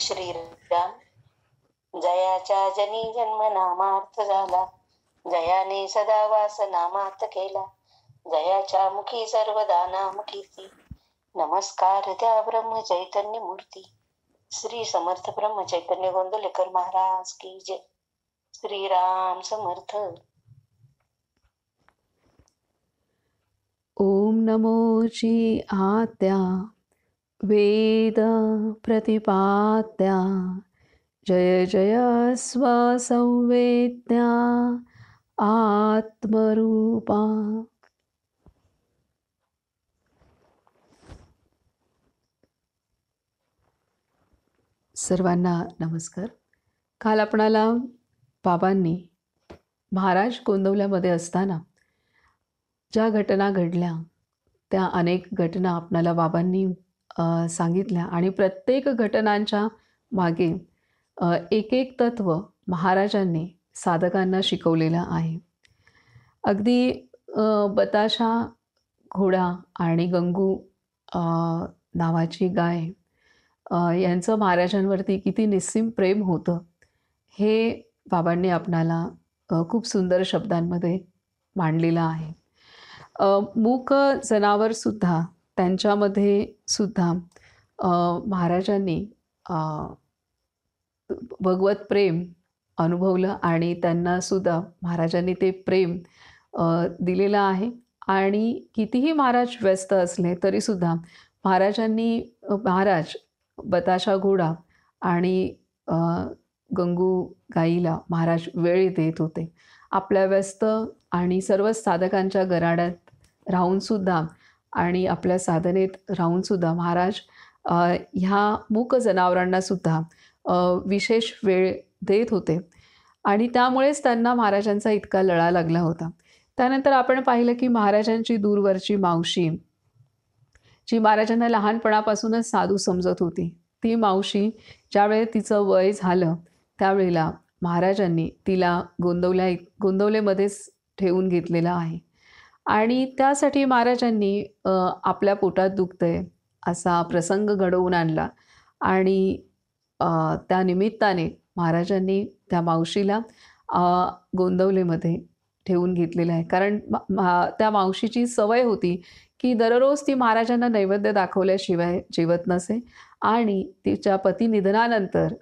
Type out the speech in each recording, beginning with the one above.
श्रीराम जयाच्या जनी जन्म नामार्थ झाला, जयाने सदा वास नामात केला, जयाच्या मुखी सर्वदा नाम कीर्ती, नमस्कार त्या ब्रह्म चैतन्य मूर्ती. श्री समर्थ ब्रह्म चैतन्य गोंदवलेकर महाराज की जय. श्रीराम समर्थ. ओम नमोची आत्या वेद प्रतिपात्या, जय जय स्वसंवेद्या आत्मरूपा. सर्वांना नमस्कार. काल आपणाला बाबांनी महाराज गोंदवल्यामध्ये असताना ज्या घटना घडल्या त्या अनेक घटना आपणाला बाबांनी सांगितल्या आणि प्रत्येक घटनांच्या मागे एक एक तत्व महाराजांनी साधकांना शिकवलेलं आहे. अगदी बताशा घोडा आणि गंगू नावाची गाय यांचं महाराजांवरती किती निस्सीम प्रेम होतं हे बाबांनी आपणाला खूप सुंदर शब्दांमध्ये मांडलेलं आहे. मूक जनावरसुद्धा त्यांच्यामध्ये सुद्धा महाराजांनी भगवत प्रेम अनुभवलं आणि त्यांनासुद्धा महाराजांनी ते प्रेम दिलेलं आहे. आणि कितीही महाराज व्यस्त असले तरीसुद्धा महाराज बताशा घोडा आणि गंगू गाईला महाराज वेळ देत होते. आपल्या व्यस्त आणि सर्व साधकांच्या गराड्यात राहूनसुद्धा आणि आपल्या साधनेत राहूनसुद्धा महाराज ह्या मूक जनावरांनासुद्धा विशेष वेळ देत होते आणि त्यामुळेच त्यांना महाराजांचा इतका लळा लागला होता. त्यानंतर आपण पाहिलं की महाराजांची दूरवरची मावशी जी महाराजांना लहानपणापासूनच साधू समजत होती, ती मावशी ज्यावेळी तिचं वय झालं त्यावेळेला महाराजांनी तिला गोंदवलेमध्येच ठेवून घेतलेलं आहे. आणि त्यासाठी महाराजांनी आपल्या पोटात दुखतंय असा प्रसंग घडवून आणला आणि त्या निमित्ताने महाराजांनी त्या मावशीला गोंदवलेमध्ये ठेवून घेतलेलं आहे. कारण त्या मावशीची सवय होती की दररोज ती महाराजांना नैवेद्य दाखवल्याशिवाय जेवत नसे आणि तिच्या पती निधनानंतर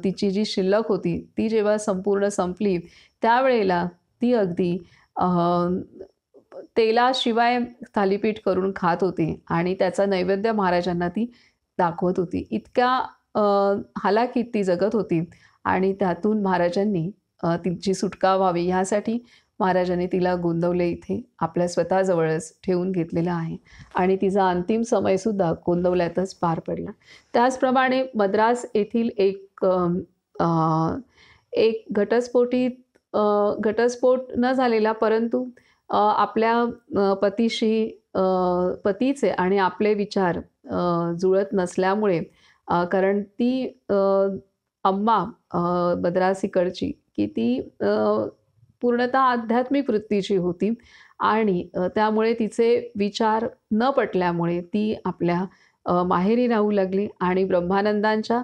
तिची जी शिल्लक होती ती जेव्हा संपूर्ण संपली त्यावेळेला ती अगदी तेलाशिवाय थालीपीठ करून खात होती आणि त्याचा नैवेद्य महाराजांना ती दाखवत होती. इतक्या हालाकीत ती जगत होती आणि त्यातून महाराजांनी तिची सुटका व्हावी ह्यासाठी महाराजांनी तिला गोंदवले इथे आपल्या स्वतःजवळच ठेवून घेतलेला आहे आणि तिचा अंतिम समयसुद्धा गोंदवल्यातच पार पडला. त्याचप्रमाणे मद्रास येथील एक घटस्फोट न झालेला परंतु आपल्या पतीचे आणि आपले विचार जुळत नसल्यामुळे कारण ती अम्मा मद्रास इकडची की ती पूर्णतः आध्यात्मिक वृत्तीची होती आणि त्यामुळे तिचे विचार न पटल्यामुळे ती आपल्या माहेरी राहू लागली आणि ब्रह्मानंदांच्या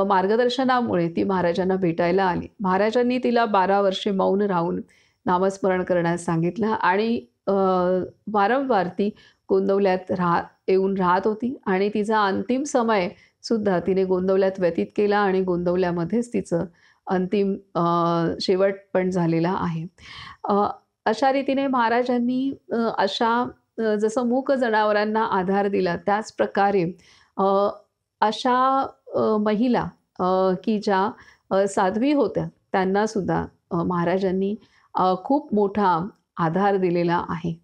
मार्गदर्शनामुळे ती महाराजांना भेटायला आली. महाराजांनी तिला 12 वर्षे मौन राहून नामस्मरण करण्यास सांगितलं आणि वारंवार ती गोंदवल्यात येऊन राहत होती आणि तिचा अंतिम समय सुद्धा तिने गोंदवल्यात व्यतीत केला आणि गोंदवल्यामध्येच तिचं अंतिम शेवट पण झालेला आहे. अशा रीतीने महाराजांनी जसं मूक जनावरांना आधार दिला त्याच प्रकारे अशा महिला की ज्या साध्वी होत्या त्यांनासुद्धा महाराजांनी खूप मोठा आधार दिलेला आहे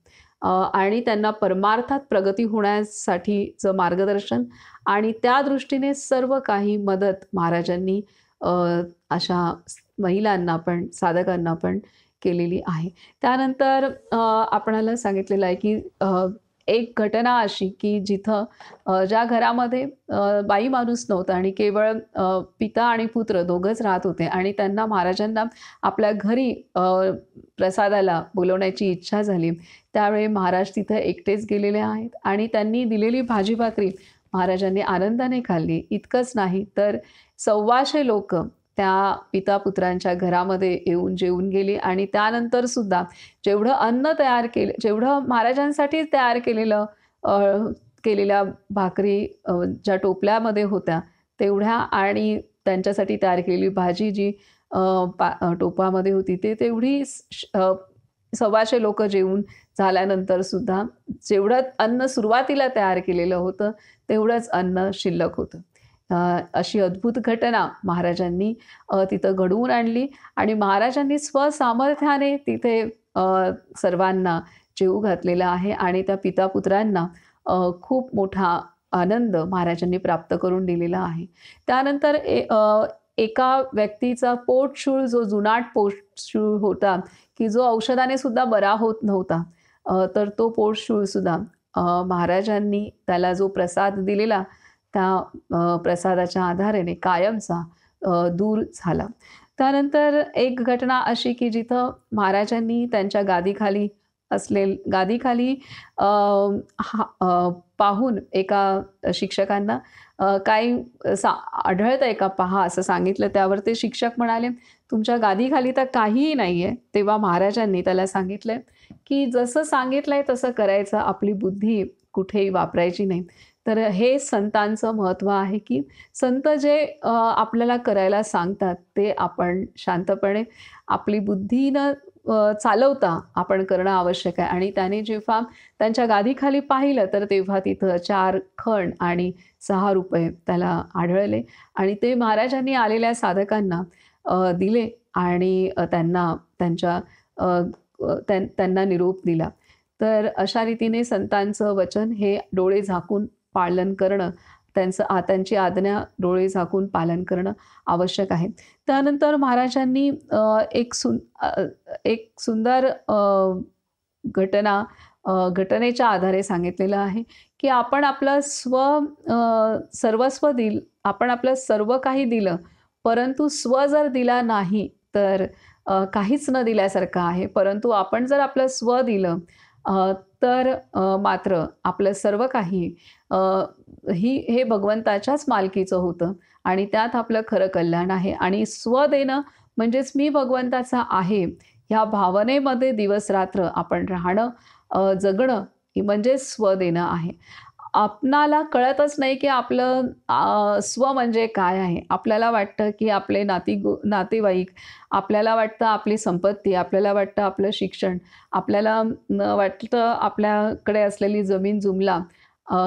आणि त्यांना परमार्थात प्रगती होण्यासाठीचं मार्गदर्शन आणि त्या दृष्टीने सर्व काही मदत महाराजांनी अशा महिलांना पण साधकांना पण केलेली आहे. त्यानंतर आपणाला सांगितलेलं आहे की एक घटना अशी की जिथं ज्या घरामध्ये बाई माणूस नव्हता आणि केवळ पिता आणि पुत्र दोघंच राहत होते आणि त्यांना महाराजांना आपल्या घरी प्रसादाला बोलवण्याची इच्छा झाली त्यावेळी महाराज तिथे एकटेच गेलेले आहेत आणि त्यांनी दिलेली भाजी भाकरी महाराजांनी आनंदाने खाल्ली. इतकंच नाही तर 125 लोक त्या पिता-पुत्रांच्या घरामध्ये येऊन जेवून गेली आणि त्यानंतर सुद्धा जेवढं अन्न तयार केलं, जेवढं महाराजांसाठी तयार केलेलं केलेल्या भाकरी ज्या टोपल्यामध्ये होत्या तेवढ्या आणि त्यांच्यासाठी तयार केलेली भाजी जी टोपामध्ये होती तेवढी 125 लोक जेवून झाल्यानंतर सुद्धा जेवढं अन्न सुरुवातीला तयार केलेलं होतं तेवढंच अन्न शिल्लक होतं. अशी अद्भुत घटना महाराजांनी तिथं घडवून आणली आणि महाराजांनी स्वसामर्थ्याने तिथे सर्वांना जेवू घातलेलं आहे आणि त्या पिता-पुत्रांना खूप मोठा आनंद महाराजांनी प्राप्त करून दिलेला आहे. त्यानंतर एका व्यक्तीचा पोटशूळ, जो जुनाट पोटशूळ होता की जो औषधाने सुद्धा बरा होत नव्हता, तर तो पोटशूळ सुद्धा महाराजांनी त्याला जो प्रसाद दिलेला त्या प्रसादाच्या आधाराने कायमचा दूर झाला. त्यानंतर एक घटना अशी की जिथं महाराजांनी त्यांच्या गादीखाली पाहून एका शिक्षकांना काही आढळतंय का पहा असं सांगितलं. त्यावर ते शिक्षक म्हणाले, तुमच्या गादीखाली तर काहीही नाही आहे. तेव्हा महाराजांनी त्याला सांगितलंय की जसं सांगितलंय तसं करायचं, आपली बुद्धी कुठेही वापरायची नाही. तर हे संतांचं महत्त्व आहे की संत जे आपल्याला करायला सांगतात ते आपण शांतपणे आपली बुद्धीनं चालवता आपण करणं आवश्यक आहे. आणि त्याने जेव्हा त्यांच्या गादीखाली पाहिलं तर तेव्हा तिथं 4 खण आणि 6 रुपये त्याला आढळले आणि ते महाराजांनी आलेल्या साधकांना दिले आणि त्यांना निरोप दिला. तर अशा रीतीने संतांचं वचन हे डोळे झाकून पालन करणं, त्यांची आज्ञा डोळे झाकून पालन करणं आवश्यक आहे. त्यानंतर महाराजांनी एक सुंदर घटनेच्या आधारे सांगितलेलं आहे की आपण आपलं सर्वस्व आपण आपलं सर्व काही दिलं, परंतु स्व जर दिला नाही तर काहीच न दिल्यासारखं आहे. परंतु आपण जर आपलं स्व दिलं तर मात्र आपलं सर्व काही हे भगवंताच्याच मालकीचं होतं आणि त्यात आपलं खरं कल्याण आहे. आणि स्व देणं म्हणजेच मी भगवंताचा आहे ह्या भावनेमध्ये दिवस रात्र आपण राहणं, जगणं म्हणजेच स्व देणं आहे. आपणाला कळतच नाही की आपलं स्व म्हणजे काय आहे. आपल्याला वाटतं की आपले नातेवाईक, आपल्याला वाटतं आपली संपत्ती, आपल्याला वाटतं आपलं शिक्षण, आपल्याला वाटतं आपल्याकडे असलेली जमीन जुमला,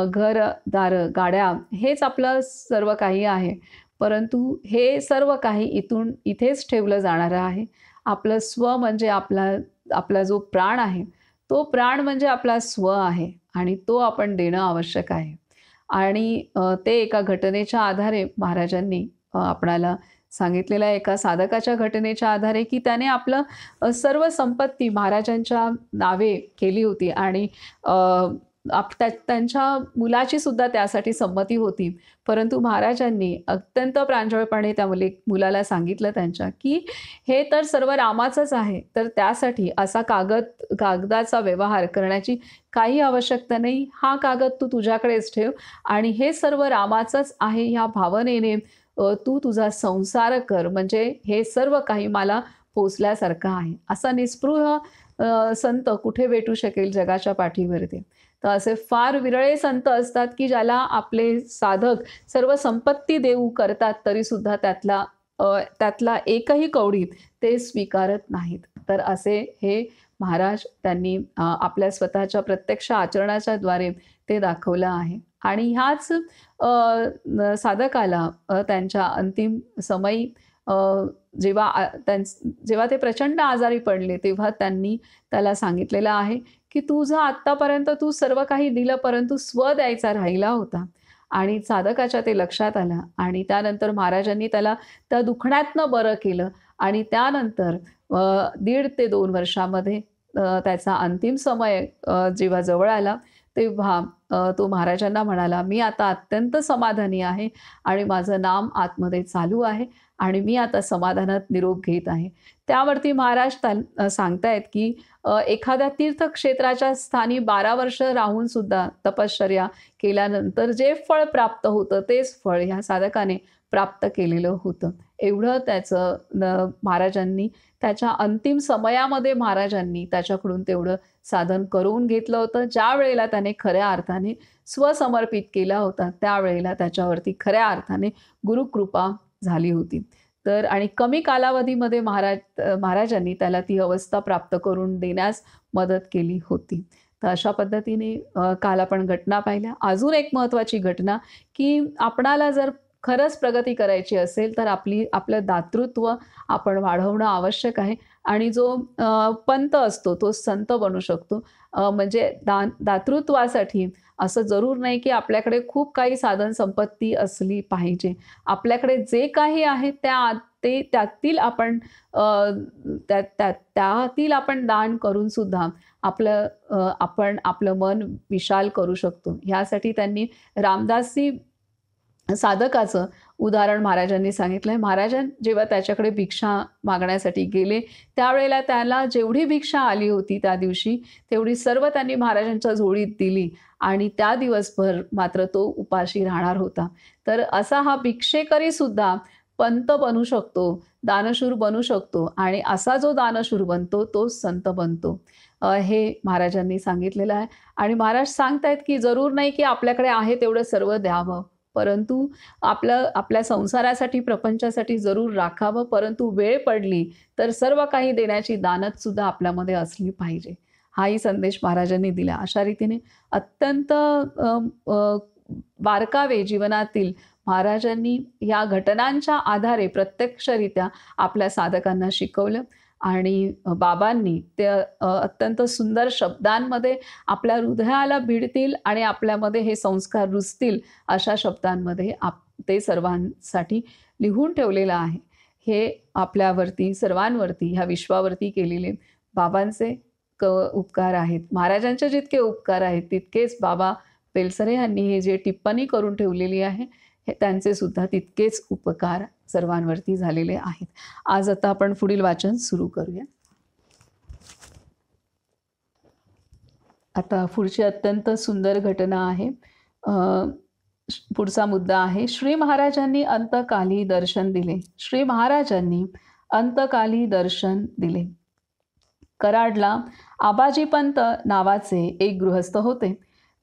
घरदार, गाड्या, हेच आपलं सर्व काही आहे. परंतु हे सर्व काही इथेच ठेवलं जाणारं आहे. आपलं स्व म्हणजे आपला जो प्राण आहे, तो प्राण म्हणजे आपला स्व आहे आणि तो आपण देणं आवश्यक आहे. आणि ते एका घटनेच्या आधारे महाराजांनी आपणाला सांगितलेल्या एका साधकाच्या घटनेच्या आधारे की त्याने आपलं सर्व संपत्ती महाराजांच्या नावे केली होती आणि त्यांच्या मुलाची सुद्धा त्यासाठी संमती होती. परंतु महाराजांनी अत्यंत प्रांजळपणे त्या मुलाला सांगितलं त्यांच्या की हे तर सर्व रामाचंच आहे, तर त्यासाठी असा कागदाचा व्यवहार करण्याची काही आवश्यकता नाही. हा कागद तू तुझ्याकडेच ठेव आणि हे सर्व रामाचंच आहे ह्या भावनेने तू तुझा संसार कर, म्हणजे हे सर्व काही मला पोचल्यासारखं आहे. असा निस्पृह संत कुठे भेटू शकेल जगाच्या पाठीवरती. तर असे फार विरळे संत असतात की ज्याला आपले साधक सर्व संपत्ती देऊ करतात तरीसुद्धा त्यातला एकही कवडी ते स्वीकारत नाहीत. तर असे हे महाराज त्यांनी आपल्या स्वतःच्या प्रत्यक्ष आचरणाच्या द्वारे ते दाखवलं आहे. आणि ह्याच साधकाला त्यांच्या अंतिम समयी जेव्हा ते प्रचंड आजारी पडले तेव्हा त्यांनी त्याला सांगितलेलं आहे की तुझं आत्तापर्यंत तू सर्व काही दिलं, परंतु स्व द्यायचा राहिला होता. आणि साधकाच्या ते लक्षात आलं आणि त्यानंतर महाराजांनी त्याला त्या दुखण्यातनं बरं केलं आणि त्यानंतर 1.5 ते 2 वर्षामध्ये त्याचा अंतिम समय जेव्हा जवळ आला तेव्हा तो महाराजांना म्हणाला, "मी आता अत्यंत समाधानी आहे आणि माझं नाम आतमध्ये चालू आहे आणि मी आता समाधानात निरोप घेत आहे." त्यावरती महाराज सांगतायत की एखाद्या तीर्थक्षेत्राच्या स्थानी 12 वर्ष राहून सुद्धा तपश्चर्या केल्यानंतर जे फळ प्राप्त होतं तेच फळ ह्या साधकाने प्राप्त केलेलं होतं. एवढं त्याचं महाराजांनी त्याच्या अंतिम समयामध्ये महाराजांनी त्याच्याकडून तेवढं साधन करून घेतलं होतं. ज्या वेळेला त्याने खऱ्या अर्थाने स्वसमर्पित केला होता त्यावेळेला त्याच्यावरती खऱ्या अर्थाने गुरुकृपा झाली होती. तर आणि कमी कालावधीमध्ये महाराजांनी त्याला ती अवस्था प्राप्त करून देण्यास मदत केली होती. तर अशा पद्धतीने काल आपण घटना पाहिल्या. अजून एक महत्त्वाची घटना की आपणाला जर खरंच प्रगती करायची असेल तर आपलं दातृत्व आपण वाढवणं आवश्यक आहे आणि जो पंत असतो तो संत बनू शकतो. म्हणजे दातृत्वासाठी असं जरूर नाही की आपल्याकडे खूप काही साधन संपत्ती असली पाहिजे. आपल्याकडे जे काही आहे त्यातील आपण त्यातील आपण दान करून सुद्धा आपण आपलं मन विशाल करू शकतो. ह्यासाठी त्यांनी रामदासी साधकाचं उदाहरण महाराजांनी सांगितलंय. महाराज जेव्हा त्याच्याकडे भिक्षा मागण्यासाठी गेले त्यावेळेला त्याला जेवढी भिक्षा आली होती त्या दिवशी तेवढी सर्व त्यांनी महाराजांच्या झोळीत दिली आणि त्या दिवसभर मात्र तो उपाशी राहणार होता. तर असा हा भिक्षेकरी सुद्धा पंत बनू शकतो, दानशूर बनू शकतो आणि असा जो दानशूर बनतो तो संत बनतो. हे महाराजांनी सांगितलेलं आहे आणि महाराज सांगतायत की जरूर नाही की आपल्याकडे आहे तेवढं सर्व द्यावं, परंतु आपल्या संसारासाठी प्रपंचासाठी जरूर राखावं, परंतु वेळ पडली तर सर्व काही देण्याची दानत सुद्धा आपल्यामध्ये असली पाहिजे. हाही संदेश महाराजांनी दिला. अशा रीतीने अत्यंत बारकावे जीवनातील महाराजांनी या घटनांच्या आधारे प्रत्यक्षरित्या आपल्या साधकांना शिकवलं आणि बाबांनी ते अत्यंत सुंदर शब्दांमध्ये आपल्या हृदयाला भिडतील आणि आपल्यामध्ये हे संस्कार रुजतील अशा शब्दांमध्ये ते सर्वांसाठी लिहून ठेवलेलं आहे. हे आपल्यावरती सर्वांवरती ह्या विश्वावरती केलेले बाबांचे उपकार आहेत. महाराजांचे जितके उपकार आहेत तितकेच बाबा बेलसरे यांनी हे जे टिप्पणी करून ठेवलेली आहे हे त्यांचे सुद्धा तितकेच उपकार सर्वांवरती झालेले आहेत. आज आता आपण पुढील वाचन सुरू करूया. आता पुढची अत्यंत सुंदर घटना आहे. पुढचा मुद्दा आहे श्री महाराजांनी अंतकाली दर्शन दिले. श्री महाराजांनी अंतकाली दर्शन दिले. कराडला आबाजी पंत नावाचे एक गृहस्थ होते.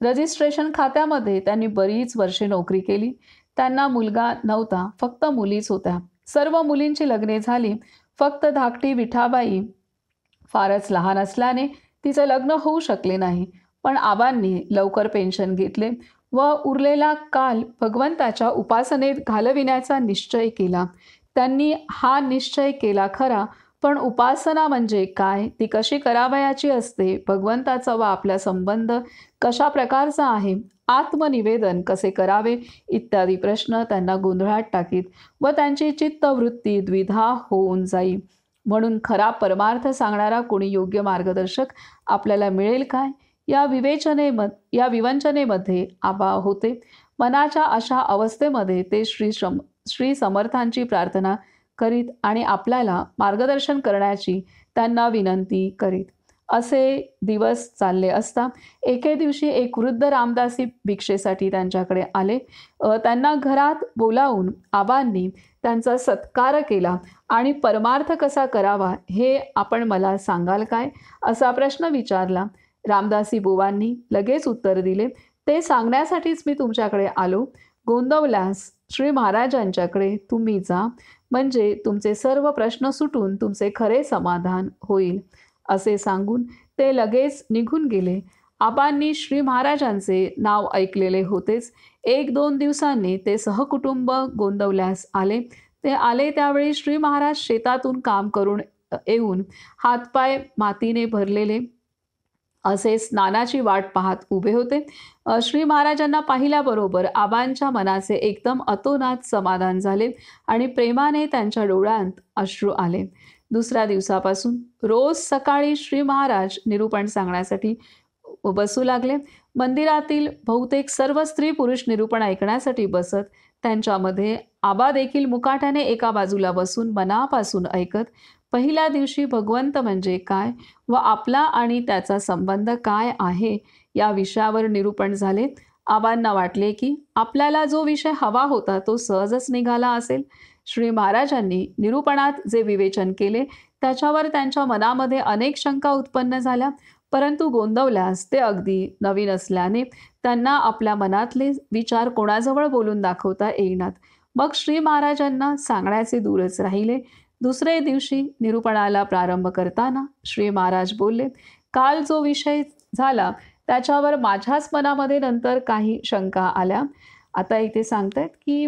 रजिस्ट्रेशन खात्यामध्ये त्यांनी बरीच वर्षे नोकरी केली. त्यांना मुलगा नव्हता, फक्त मुलीच होत्या. सर्व मुलींची लग्ने झाली. फक्त धाकटी विठाबाई फारच लहान असल्याने तिचं लग्न होऊ शकले नाही. पण आबांनी लवकर पेन्शन घेतले व उरलेला काल भगवंताच्या उपासनेत घालविण्याचा निश्चय केला. त्यांनी हा निश्चय केला खरा, पण उपासना म्हणजे काय, ती कशी करावयाची असते, भगवंताचा व आपला संबंध कशा प्रकारचा आहे, आत्मनिवेदन कसे करावे इत्यादी प्रश्न त्यांना गोंधळात टाकीत व त्यांची चित्तवृत्ती द्विधा होऊन जाई. म्हणून खरा परमार्थ सांगणारा कोणी योग्य मार्गदर्शक आपल्याला मिळेल काय, या विवंचनेमध्ये आबा होते. मनाच्या अशा अवस्थेमध्ये ते श्री समर्थांची प्रार्थना करीत आणि आपल्याला मार्गदर्शन करण्याची त्यांना विनंती करीत. असे दिवस चालले असता एके दिवशी एक वृद्ध रामदासी भिक्षेसाठी त्यांच्याकडे आले. त्यांना घरात बोलावून आबांनी त्यांचा सत्कार केला आणि परमार्थ कसा करावा हे आपण मला सांगाल काय, असा प्रश्न विचारला. रामदासी बुवांनी लगेच उत्तर दिले, ते सांगण्यासाठीच मी तुमच्याकडे आलो. गोंदवल्यास श्री महाराजांच्याकडे तुम्ही जा, म्हणजे तुमचे सर्व प्रश्न सुटून तुमचे खरे समाधान होईल. असे सांगून ते लगेच निघून गेले. आबांनी श्री महाराजांचे नाव ऐकलेले होतेच. 1-2 दिवसांनी ते सहकुटुंब गोंदवल्यास आले. ते आले त्यावेळी श्री महाराज शेतातून काम करून येऊन हातपाय मातीने भरलेले असे स्नानाची वाट पाहत उभे होते. श्री महाराजांना पाहिल्याबरोबर आबांच्या मनाचे एकदम अतोनात समाधान झाले आणि प्रेमाने त्यांच्या डोळ्यांत अश्रू आले. दुसऱ्या दिवसापासून रोज सकाळी श्री महाराज निरूपण सांगण्यासाठी बसू लागले. मंदिरातील बहुतेक सर्व स्त्री पुरुष निरूपण ऐकण्यासाठी बसत. त्यांच्यामध्ये आबा देखील मुकाट्याने एका बाजूला बसून मनापासून ऐकत. पहिल्या दिवशी भगवंत म्हणजे काय व आपला आणि त्याचा संबंध काय आहे या विषयावर निरूपण झाले. आबांना वाटले की आपल्याला जो विषय हवा होता तो सहजच निघाला असेल. श्री महाराजांनी निरूपणात जे विवेचन केले त्याच्यावर त्यांच्या मनामध्ये अनेक शंका उत्पन्न झाल्या, परंतु गोंदवल्यास ते अगदी नवीन असल्याने त्यांना आपल्या मनातले विचार कोणाजवळ बोलून दाखवता येईनात. मग श्री महाराजांना सांगण्याचे दूरच राहिले. दुसरे दिवशी निरूपणाला प्रारंभ करताना श्री महाराज बोलले, काल जो विषय झाला त्याच्यावर माझ्याच मनामध्ये नंतर काही शंका आल्या. आता इथे सांगतायत की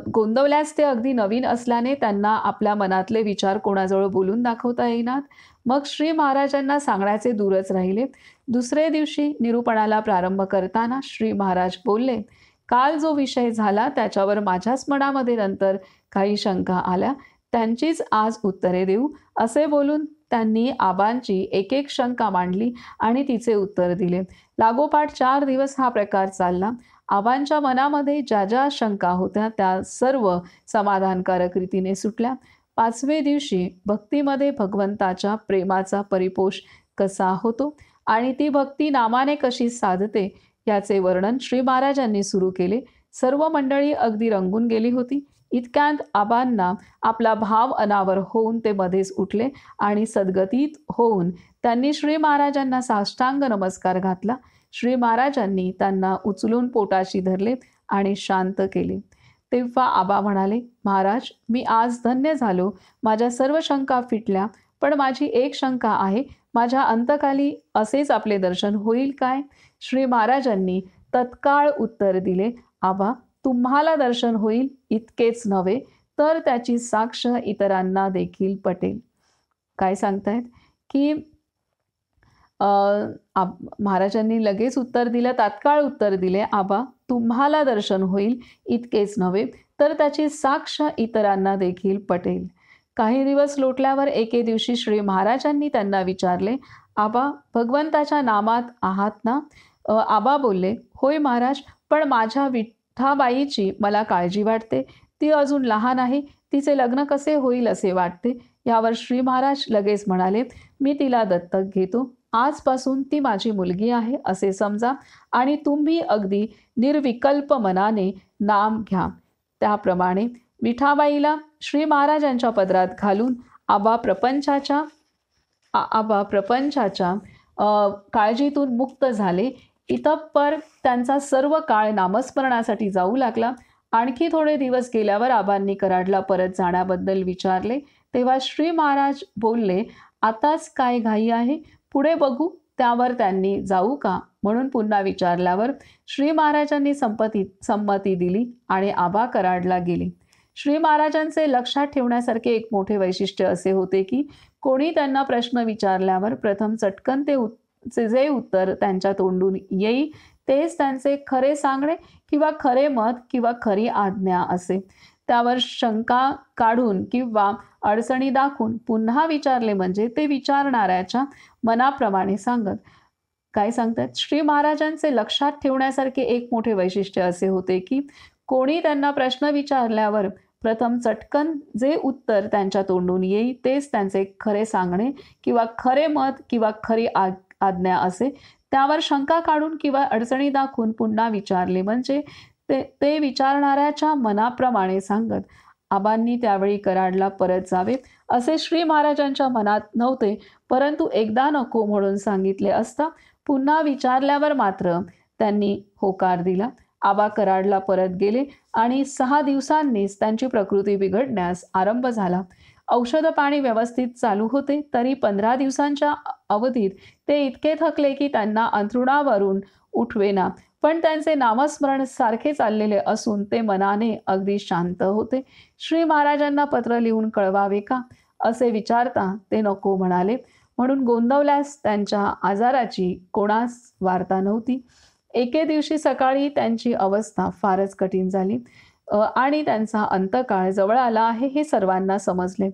गोंदवल्यास ते अगदी नवीन असल्याने त्यांना आपल्या मनातले विचार कोणाजवळ बोलून दाखवता येईनात. मग श्री महाराजांना सांगण्याचे दूरच राहिले. दुसरे दिवशी निरूपणाला प्रारंभ करताना श्री महाराज बोलले, काल जो विषय झाला त्याच्यावर माझ्याच मनामध्ये नंतर काही शंका आल्या, त्यांचीच आज उत्तरे देऊ. असे बोलून त्यांनी आबांची एक एक शंका मांडली आणि तिचे उत्तर दिले. लागोपाठ 4 दिवस हा प्रकार चालला. आबांच्या मनामध्ये ज्या ज्या शंका होत्या त्या सर्व समाधानकारक रीतीने सुटल्या. 5व्या दिवशी भक्तीमध्ये भगवंताच्या प्रेमाचा परिपोष कसा होतो आणि ती भक्ती नामाने कशी साधते याचे वर्णन श्री महाराजांनी सुरू केले. सर्व मंडळी अगदी रंगून गेली होती. इतक्यात आबांना आपला भाव अनावर होऊन ते मध्येच उठले आणि सद्गतीत होऊन त्यांनी श्री महाराजांना साष्टांग नमस्कार घातला. श्री महाराजांनी त्यांना उचलून पोटाशी धरले आणि शांत केले. तेव्हा आबा म्हणाले, महाराज, मी आज धन्य झालो. माझ्या सर्व शंका फिटल्या. पण माझी एक शंका आहे, माझ्या अंतकाली असेच आपले दर्शन होईल काय? श्री महाराजांनी तत्काळ उत्तर दिले, आबा, तुम्हाला दर्शन होईल इतकेच नव्हे तर त्याची साक्ष इतरांना देखील पटेल. काय सांगतायत की महाराजांनी लगेच उत्तर दिलं, तात्काळ उत्तर दिले, आबा, तुम्हाला दर्शन होईल इतकेच नव्हे तर त्याची साक्ष इतरांना देखील पटेल. काही दिवस लोटल्यावर एके दिवशी श्री महाराजांनी त्यांना विचारले, आबा, भगवंताच्या नामात आहात ना? आबा बोलले, होय महाराज, पण माझ्या विठ्ठाबाईची मला काळजी वाटते. ती अजून लहान आहे. तिचे लग्न कसे होईल असे वाटते. यावर श्री महाराज लगेच म्हणाले, मी तिला दत्तक घेतो. आजपासून ती माझी मुलगी आहे असे समजा आणि तुम्ही अगदी निर्विकल्प मनाने नाम घ्या. त्याप्रमाणे विठाबाईला श्री महाराजांच्या पदरात घालून आबा प्रपंचाच्या काळजीतून मुक्त झाले. इतप्पर त्यांचा सर्व काळ नामस्मरणासाठी जाऊ लागला. आणखी थोडे दिवस गेल्यावर आबांनी कराडला परत जाण्याबद्दल विचारले. तेव्हा श्री महाराज बोलले, आताच काय घाई आहे, पुढे बघू. त्यावर त्यांनी जाऊ का म्हणून पुन्हा विचारल्यावर श्री महाराजांनी संमती दिली आणि आबा कराडला गेले. श्री महाराजांचे लक्षात ठेवण्यासारखे एक मोठे वैशिष्ट्य असे होते की कोणी त्यांना प्रश्न विचारल्यावर प्रथम चटकन जे उत्तर त्यांच्या तोंडून येई तेच त्यांचे खरे सांगणे किंवा खरे मत किंवा खरी आज्ञा असे. त्यावर शंका काढून किंवा अडचणी दाखवून पुन्हा विचारले म्हणजे ते विचारणाऱ्याच्या मनाप्रमाणे सांगत. काय सांगतात? श्री महाराजांचे लक्षात ठेवण्यासारखे एक मोठे वैशिष्ट्य असे होते की कोणी त्यांना प्रश्न विचारल्यावर प्रथम चटकन जे उत्तर त्यांच्या तोंडून येई तेच त्यांचे खरे सांगणे किंवा खरे मत किंवा खरी आज्ञा असे. त्यावर शंका काढून किंवा अडचणी दाखवून पुन्हा विचारले म्हणजे ते विचारणाऱ्याच्या मनाप्रमाणे सांगत. आबांनी त्यावेळी कराडला परत जावे असे श्री महाराजांच्या मनात नव्हते, परंतु एकदा नको म्हणून सांगितले असता पुन्हा विचारल्यावर मात्र त्यांनी होकार दिला. आबा कराडला परत गेले आणि 6 दिवसांनीच त्यांची प्रकृती बिघडण्यास आरंभ झाला. औषध पाणी व्यवस्थित चालू होते, तरी 15 दिवसांच्या अवधीत ते इतके थकले की त्यांना अंथरुणावरून उठवेना. पण त्यांचे नामस्मरण सारखे चाललेले असून ते मनाने अगदी शांत होते. श्री महाराजांना पत्र लिहून कळवावे का असे विचारता ते नको म्हणाले. म्हणून गोंदवल्यास त्यांच्या आजाराची कोणास वार्ता नव्हती. एके दिवशी सकाळी त्यांची अवस्था फारच कठीण झाली आणि त्यांचा अंतकाळ जवळ आला आहे हे सर्वांना समजले.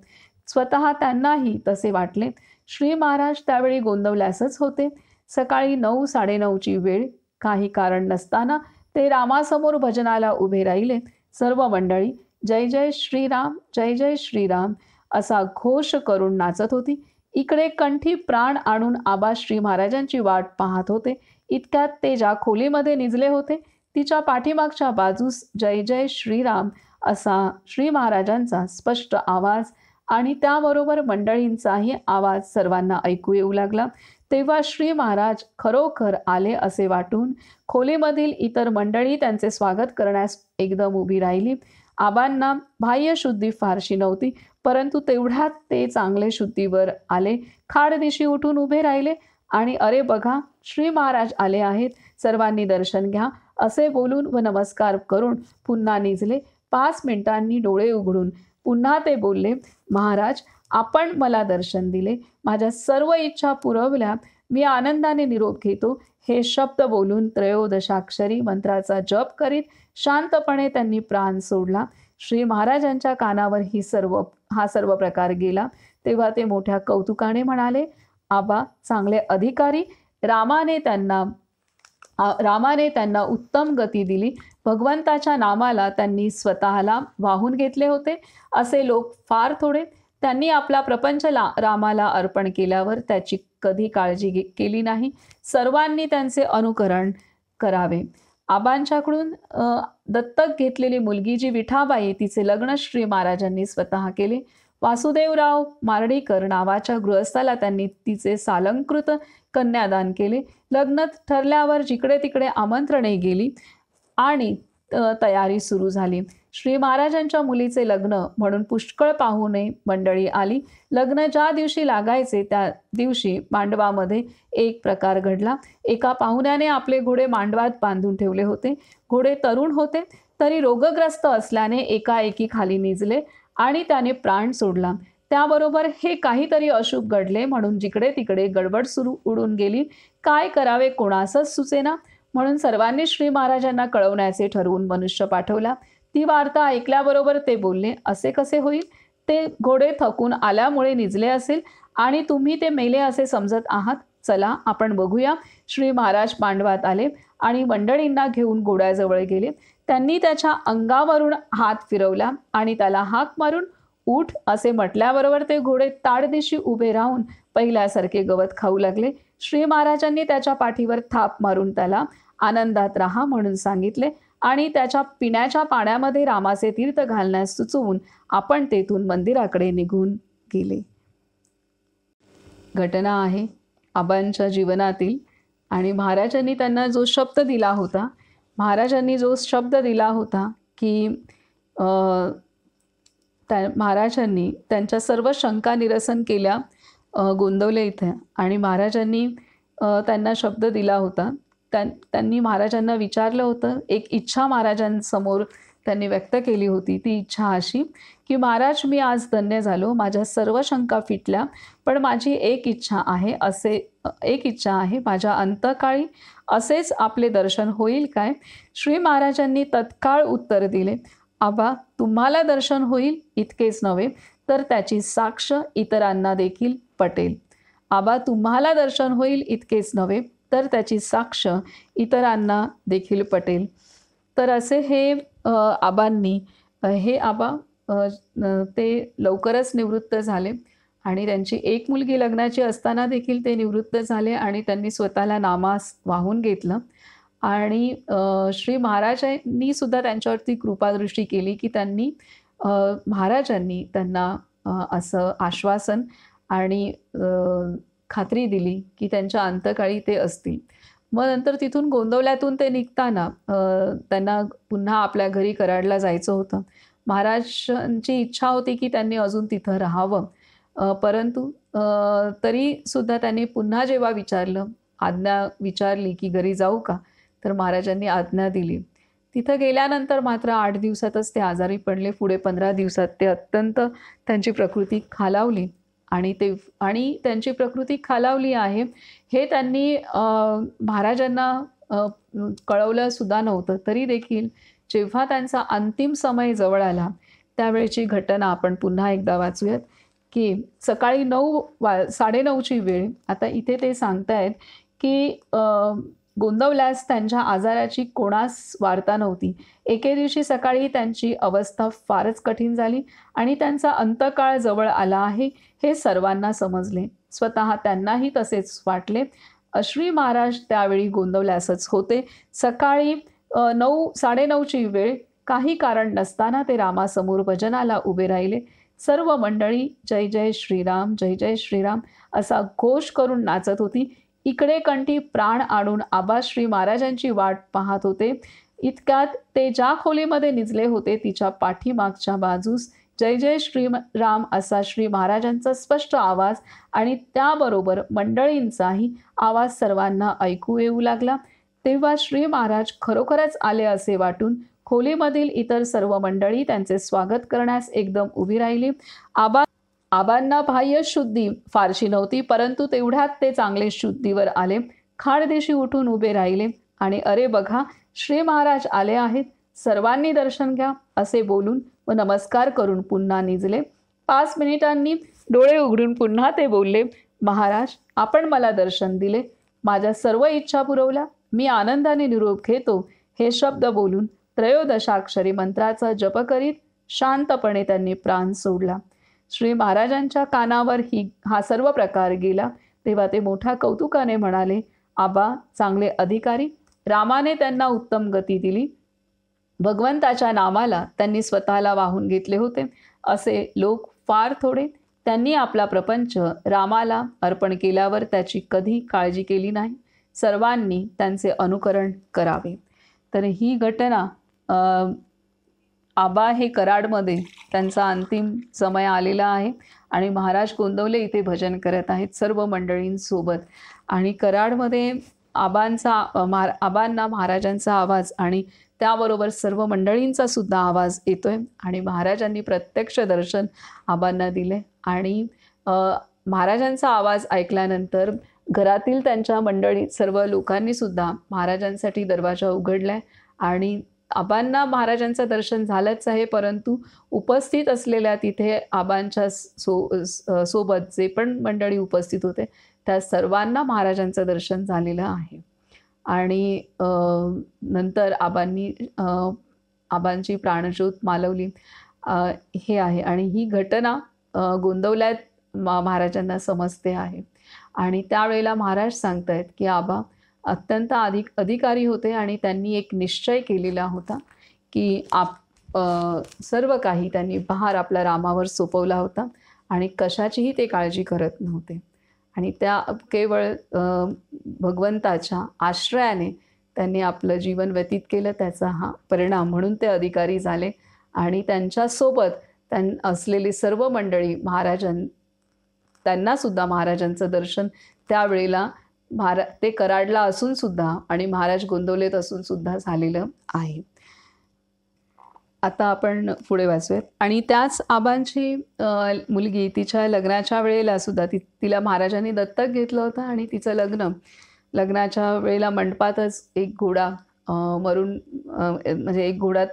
स्वतः त्यांनाही तसे वाटले. श्री महाराज त्यावेळी गोंदवल्यासच होते. सकाळी 9:30ची वेळ. काही कारण नसताना ते रामासमोर भजनाला उभे राहिले. सर्व मंडळी जय जय श्रीराम, जय जय श्रीराम असा घोष करून नाचत होती. इकडे कंठी प्राण आणून आबा श्री महाराजांची वाट पाहत होते. इतक्यात ते ज्या खोलीमध्ये निजले होते तिच्या पाठीमागच्या बाजूस जय जय श्रीराम असा श्री महाराजांचा स्पष्ट आवाज आणि त्याबरोबर मंडळींचाही आवाज सर्वांना ऐकू येऊ लागला. तेव्हा श्री महाराज खरोखर आले असे वाटून खोलीमधील इतर मंडळी त्यांचे स्वागत करण्यास एकदम उभी राहिली. आबांना बाह्य शुद्धी फारशी नव्हती, परंतु तेवढ्यात ते चांगले शुद्धीवर आले. खाडदिशी उठून उभे राहिले आणि अरे बघा श्री महाराज आले आहेत, सर्वांनी दर्शन घ्या असे बोलून व नमस्कार करून पुन्हा निजले. 5 मिनिटांनी डोळे उघडून पुन्हा ते बोलले, महाराज आपण मला दर्शन दिले, माझ्या सर्व इच्छा पुरवल्या, मी आनंदाने निरोप घेतो. हे शब्द बोलून त्रयोदशाक्षरी मंत्राचा जप करीत शांतपणे त्यांनी प्राण सोडला. श्री महाराजांच्या कानावर हा सर्व प्रकार गेला. तेव्हा ते मोठ्या कौतुकाने म्हणाले, आबा चांगले अधिकारी, रामाने त्यांना उत्तम गती दिली. भगवंताच्या नामाला त्यांनी स्वतःला वाहून घेतले होते. असे लोक फार थोडे. त्यांनी आपला प्रपंच रामाला अर्पण केल्यावर त्याची कधी काळजी केली नाही. सर्वांनी त्यांचे अनुकरण करावे. आबांच्याकडून दत्तक घेतलेली मुलगी जी विठाबाई, तिचे लग्न श्री महाराजांनी स्वतः केले. वासुदेवराव मार्डीकर नावाच्या गृहस्थाला त्यांनी तिचे सालंकृत कन्यादान केले. लग्न ठरल्यावर जिकडे तिकडे आमंत्रणे गेली आणि तयारी सुरू झाली. श्री महाराजांच्या मुलीचे लग्न म्हणून पुष्कळ पाहुणे मंडळी आली. लग्न ज्या दिवशी लागायचे त्या दिवशी मांडवामध्ये एक प्रकार घडला. एका पाहुण्याने आपले घोडे मांडवात बांधून ठेवले होते. घोडे तरुण होते तरी रोगग्रस्त असल्याने एकाएकी खाली निजले आणि त्याने प्राण सोडला. त्याबरोबर हे काहीतरी अशुभ घडले म्हणून जिकडे तिकडे गडबड सुरू उडून गेली. काय करावे कोणासच सुचेना, म्हणून सर्वांनी श्री महाराजांना कळवण्याचे ठरवून मनुष्य पाठवला. ती वार्ता ऐकल्याबरोबर ते बोलले, असे कसे होईल? ते घोडे थकून आल्यामुळे निजले असेल आणि तुम्ही ते मेले असे समजत आहात. चला आपण बघूया. श्री महाराज मांडवात आले आणि मंडळींना घेऊन घोड्याजवळ गेले. त्यांनी त्याच्या अंगावरून हात फिरवला आणि त्याला हाक मारून उठ असे म्हटल्याबरोबर ते घोडे ताडदिशी उभे राहून पहिल्यासारखे गवत खाऊ लागले. श्री महाराजांनी त्याच्या पाठीवर थाप मारून त्याला आनंदात राहा म्हणून सांगितले आणि त्याच्या पिण्याच्या पाण्यामध्ये रामाचे तीर्थ घालण्यास सुचवून आपण तेथून मंदिराकडे निघून गेले. घटना आहे आबांच्या जीवनातील आणि महाराजांनी त्यांना जो शब्द दिला होता की महाराजांनी त्यांच्या सर्व शंका निरसन केल्या गोंदवले इथे आणि महाराजांनी त्यांना शब्द दिला होता. त्यांनी महाराजांना विचारलं होतं, एक इच्छा महाराजांसमोर त्यांनी व्यक्त केली होती. ती इच्छा अशी की महाराज मी आज धन्य झालो, माझ्या सर्व शंका फिटल्या, पण माझी एक इच्छा आहे माझ्या अंतकाळी असेच आपले दर्शन होईल काय? श्री महाराजांनी तत्काळ उत्तर दिले, आबा तुम्हाला दर्शन होईल इतकेच नव्हे तर त्याची साक्ष इतरांना देखील पटेल. आबा तुम्हाला दर्शन होईल इतकेच नव्हे तर त्याची साक्ष इतरांना देखील पटेल. तर असे हे आबांनी ते लवकरच निवृत्त झाले आणि त्यांची एक मुलगी लग्नाची असताना देखील ते निवृत्त झाले आणि त्यांनी स्वतःला नामास वाहून घेतलं. आणि श्री महाराजांनी सुद्धा त्यांच्यावरती कृपादृष्टी केली की महाराजांनी त्यांना असं आश्वासन आणि खात्री दिली की त्यांच्या अंतकाळी ते असतील. मग नंतर तिथून गोंदवल्यातून ते निघताना त्यांना पुन्हा आपल्या घरी कराडला जायचं होतं. महाराजांची इच्छा होती की त्यांनी अजून तिथं राहावं, परंतु तरीसुद्धा त्यांनी पुन्हा जेव्हा आज्ञा विचारली की घरी जाऊ का, तर महाराजांनी आज्ञा दिली. तिथं गेल्यानंतर मात्र 8 दिवसातच ते आजारी पडले. पुढे 15 दिवसात ते अत्यंत त्यांची प्रकृती खालावली आणि त्यांची प्रकृती खालावली आहे हे त्यांनी महाराजांना कळवलं सुद्धा नव्हतं. तरी देखील जेव्हा त्यांचा अंतिम समय जवळ आला त्यावेळेची घटना आपण पुन्हा एकदा वाचूयात की सकाळी 9:30ची वेळ. आता इथे ते सांगतायत की गोंदवल्यास त्यांच्या आजाराची कोणास वार्ता नव्हती. एके दिवशी सकाळी त्यांची अवस्था फारच कठीण झाली आणि त्यांचा अंतकाळ जवळ आला आहे हे सर्वांना समजले. स्वतः त्यांनाही तसेच वाटले. श्री महाराज त्यावेळी गोंदवल्यासच होते. सकाळी 9:30ची वेळ. काही कारण नसताना ते रामासमोर भजनाला उभे राहिले. सर्व मंडळी जय जय श्रीराम, जय जय श्रीराम असा घोष करून नाचत होती. इकडे कंठी प्राण आणून आबा श्री महाराजांची वाट पाहत होते. इतक्यात ते ज्या खोलीमध्ये निजले होते तिच्या पाठीमागच्या बाजूस जय जय श्रीराम असा श्री महाराजांचा स्पष्ट आवाज आणि त्याबरोबर मंडळींचाही आवाज सर्वांना ऐकू येऊ लागला. तेव्हा श्री महाराज खरोखरच आले असे वाटून खोलीमधील इतर सर्व मंडळी त्यांचे स्वागत करण्यास एकदम उभी राहिली. आबांना बाह्य शुद्धी फारशी नव्हती, परंतु तेवढ्यात ते चांगले शुद्धीवर आले. खाडदिशी उठून उभे राहिले आणि अरे बघा श्री महाराज आले आहेत, सर्वांनी दर्शन घ्या असे बोलून व नमस्कार करून पुन्हा निजले. 5 मिनिटांनी डोळे उघडून पुन्हा ते बोलले, महाराज आपण मला दर्शन दिले, माझ्या सर्व इच्छा पुरवल्या, मी आनंदाने निरोप घेतो हे शब्द बोलून त्रयोदशाक्षरी मंत्राचा जप करीत शांतपणे त्यांनी प्राण सोडला. श्री महाराजांच्या कानावर हा सर्व प्रकार गेला तेव्हा ते मोठ्या कौतुकाने म्हणाले, आबा चांगले अधिकारी, रामाने त्यांना उत्तम गती दिली. भगवंताच्या नामाला त्यांनी स्वतःला वाहून घेतले होते असे लोक फार थोडे. त्यांनी आपला प्रपंच रामाला अर्पण केल्यावर त्याची कधी काळजी केली नाही. सर्वांनी त्यांचे अनुकरण करावे. तर ही घटना आबा हे कराडमध्ये त्यांचा अंतिम समय आलेला आहे आणि महाराज गोंदवले इथे भजन करत आहेत सर्व मंडळींसोबत. आणि कराडमध्ये आबांना महाराजांचा आवाज आणि त्याबरोबर सर्व मंडळींचा सुद्धा आवाज येतोय आणि महाराजांनी प्रत्यक्ष दर्शन आबांना दिले. आणि महाराजांचा आवाज ऐकल्यानंतर घरातील त्यांच्या मंडळीत सर्व लोकांनी सुद्धा महाराजांसाठी दरवाजा उघडलाय आणि आबांना महाराजांचं दर्शन झालंच आहे, परंतु उपस्थित असलेल्या तिथे आबांच्या सोबत जे पण मंडळी उपस्थित होते त्या सर्वांना महाराजांचं दर्शन झालेलं आहे. आणि नंतर आबांची प्राणज्योत मालवली हे आहे. आणि ही घटना गोंदवल्यात महाराजांना समजते आहे. आणि त्यावेळेला महाराज सांगतायत की आबा अत्यंत अधिकारी होते आणि त्यांनी एक निश्चय केलेला होता की सर्व काही त्यांनी भार आपल्या रामावर सोपवला होता आणि कशाचीही ते काळजी करत नव्हते. आणि त्या केवळ भगवंताच्या आश्रयाने त्यांनी आपलं जीवन व्यतीत केलं, त्याचा हा परिणाम म्हणून ते अधिकारी झाले. आणि त्यांच्यासोबत असलेली सर्व मंडळी त्यांनासुद्धा महाराजांचं दर्शन त्यावेळेला ते कराडला असून सुद्धा आणि महाराज गोंदवलेत असून सुद्धा झालेलं आहे. आता आपण पुढे वाचूयात. आणि त्याच आबांची मुलगी तिच्या लग्नाच्या वेळेला सुद्धा तिला महाराजांनी दत्तक घेतलं होतं आणि तिचं लग्नाच्या वेळेला मंडपातच एक घोडा मरून म्हणजे एक घोडा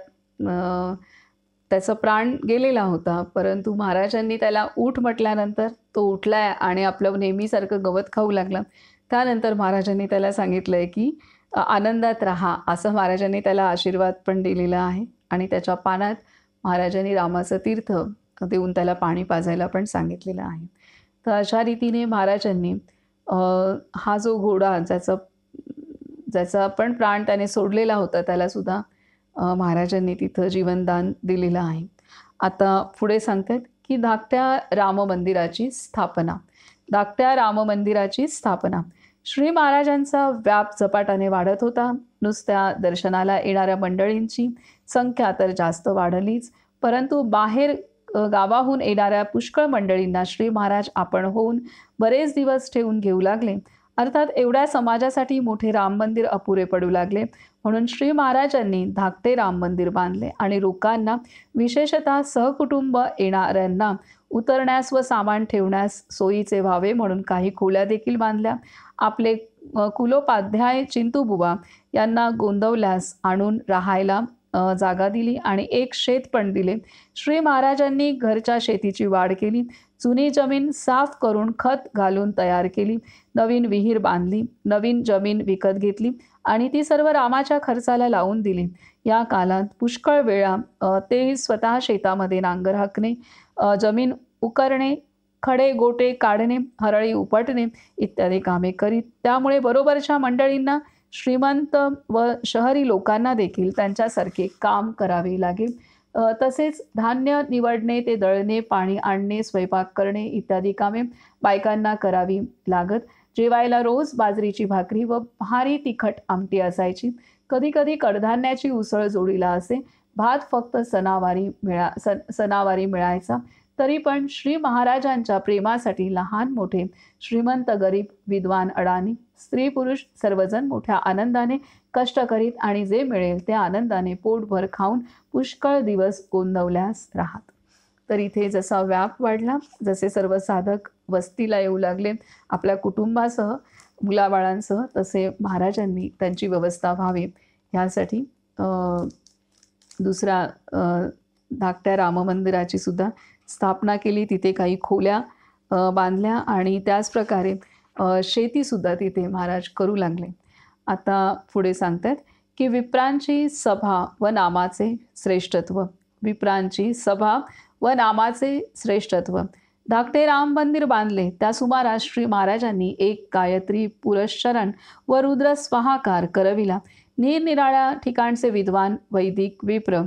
त्याचा प्राण गेलेला होता, परंतु महाराजांनी त्याला उठ म्हटल्यानंतर तो उठलाय आणि आपलं नेहमीसारखं गवत खाऊ लागला. त्यानंतर महाराजांनी त्याला सांगितलं आहे की आनंदात राहा असं महाराजांनी त्याला आशीर्वाद पण दिलेला आहे. आणि त्याच्या पानात महाराजांनी रामाचं तीर्थ देऊन त्याला पाणी पाजायला पण सांगितलेलं आहे. तर अशा रीतीने महाराजांनी हा जो घोडा ज्याचा पण प्राण त्याने सोडलेला होता त्यालासुद्धा महाराजांनी तिथं जीवनदान दिलेलं आहे. आता पुढे सांगतात की धाकट्या राम मंदिराची स्थापना. श्री महाराजांचा व्याप झपाट्याने वाढत होता. नुसत्या दर्शनाला येणाऱ्या मंडळींची संख्या तर जास्त वाढलीच, परंतु बाहेर गावाहून येणाऱ्या पुष्कळ मंडळींना श्री महाराज आपण होऊन बरेच दिवस ठेवून घेऊ लागले. अर्थात एवढ्या समाजासाठी मोठे राम मंदिर अपुरे पडू लागले. म्हणून श्री महाराजांनी धाकटे राम मंदिर बांधले आणि लोकांना विशेषतः सहकुटुंब येणाऱ्यांना उतरण्यास व सामान ठेवण्यास सोयीचे व्हावे म्हणून काही खोल्या देखील बांधल्या. आपले कुलोपाध्याय चिंतूबुवा यांना गोंदवल्यास आणून राहायला जागा दिली आणि एक शेत पण दिले. श्री महाराजांनी घरच्या शेतीची वाढ केली. जुनी जमीन साफ करून खत घालून तयार केली, नवीन विहीर बांधली, नवीन जमीन विकत घेतली आणि ती सर्व रामाच्या खर्चाला लावून दिली. या कालात पुष्कळ वेळा ते स्वतः शेतामध्ये नांगर हाकणे, जमीन उकरणे, खडे गोटे काढणे, हरळी उपटणे इत्यादी कामे करीत. त्यामुळे बरोबरच्या मंडळींना, श्रीमंत व शहरी लोकांना देखील त्यांच्यासारखे काम करावे लागेल. तसेच धान्य निवडणे, ते दळणे, पाणी आणणे, स्वयंपाक करणे इत्यादी कामे बायकांना करावी लागत. जेवायला रोज बाजरीची भाकरी व भारी तिखट आमटी असायची. कधी कधी कडधान्याची उसळ जोडीला असे. भात फक्त सणावारी मिळायचा. तरी पण श्री महाराजांच्या प्रेमासाठी लहान मोठे, श्रीमंत गरीब, विद्वान अडाणी, स्त्री पुरुष सर्वजण मोठ्या आनंदाने कष्ट करीत आणि जे मिळेल त्या आनंदाने पोटभर खाऊन पुष्कळ दिवस गोंदवल्यास राहत. तर इथे जसा व्याप वाढला, जसे सर्व साधक वस्तीला येऊ लागले आपल्या कुटुंबासह, मुलाबाळांसह, तसे महाराजांनी त्यांची व्यवस्था व्हावी ह्यासाठी दुसऱ्या धाकट्या राममंदिराची सुद्धा स्थापना केली. तिथे काही खोल्या बांधल्या आणि त्याचप्रकारे शेतीसुद्धा तिथे महाराज करू लागले. आता पुढे सांगतात की विप्रांची सभा व नामाचे श्रेष्ठत्व. विप्रांची सभा व नामाचे श्रेष्ठत्व. धाकटे राम मंदिर बांधले त्या सुमारास श्री महाराजांनी एक गायत्री, पुरश्चरण व रुद्र स्वाहाकार करविला. निरनिराळ्या ठिकाणचे विद्वान, वैदिक, विप्र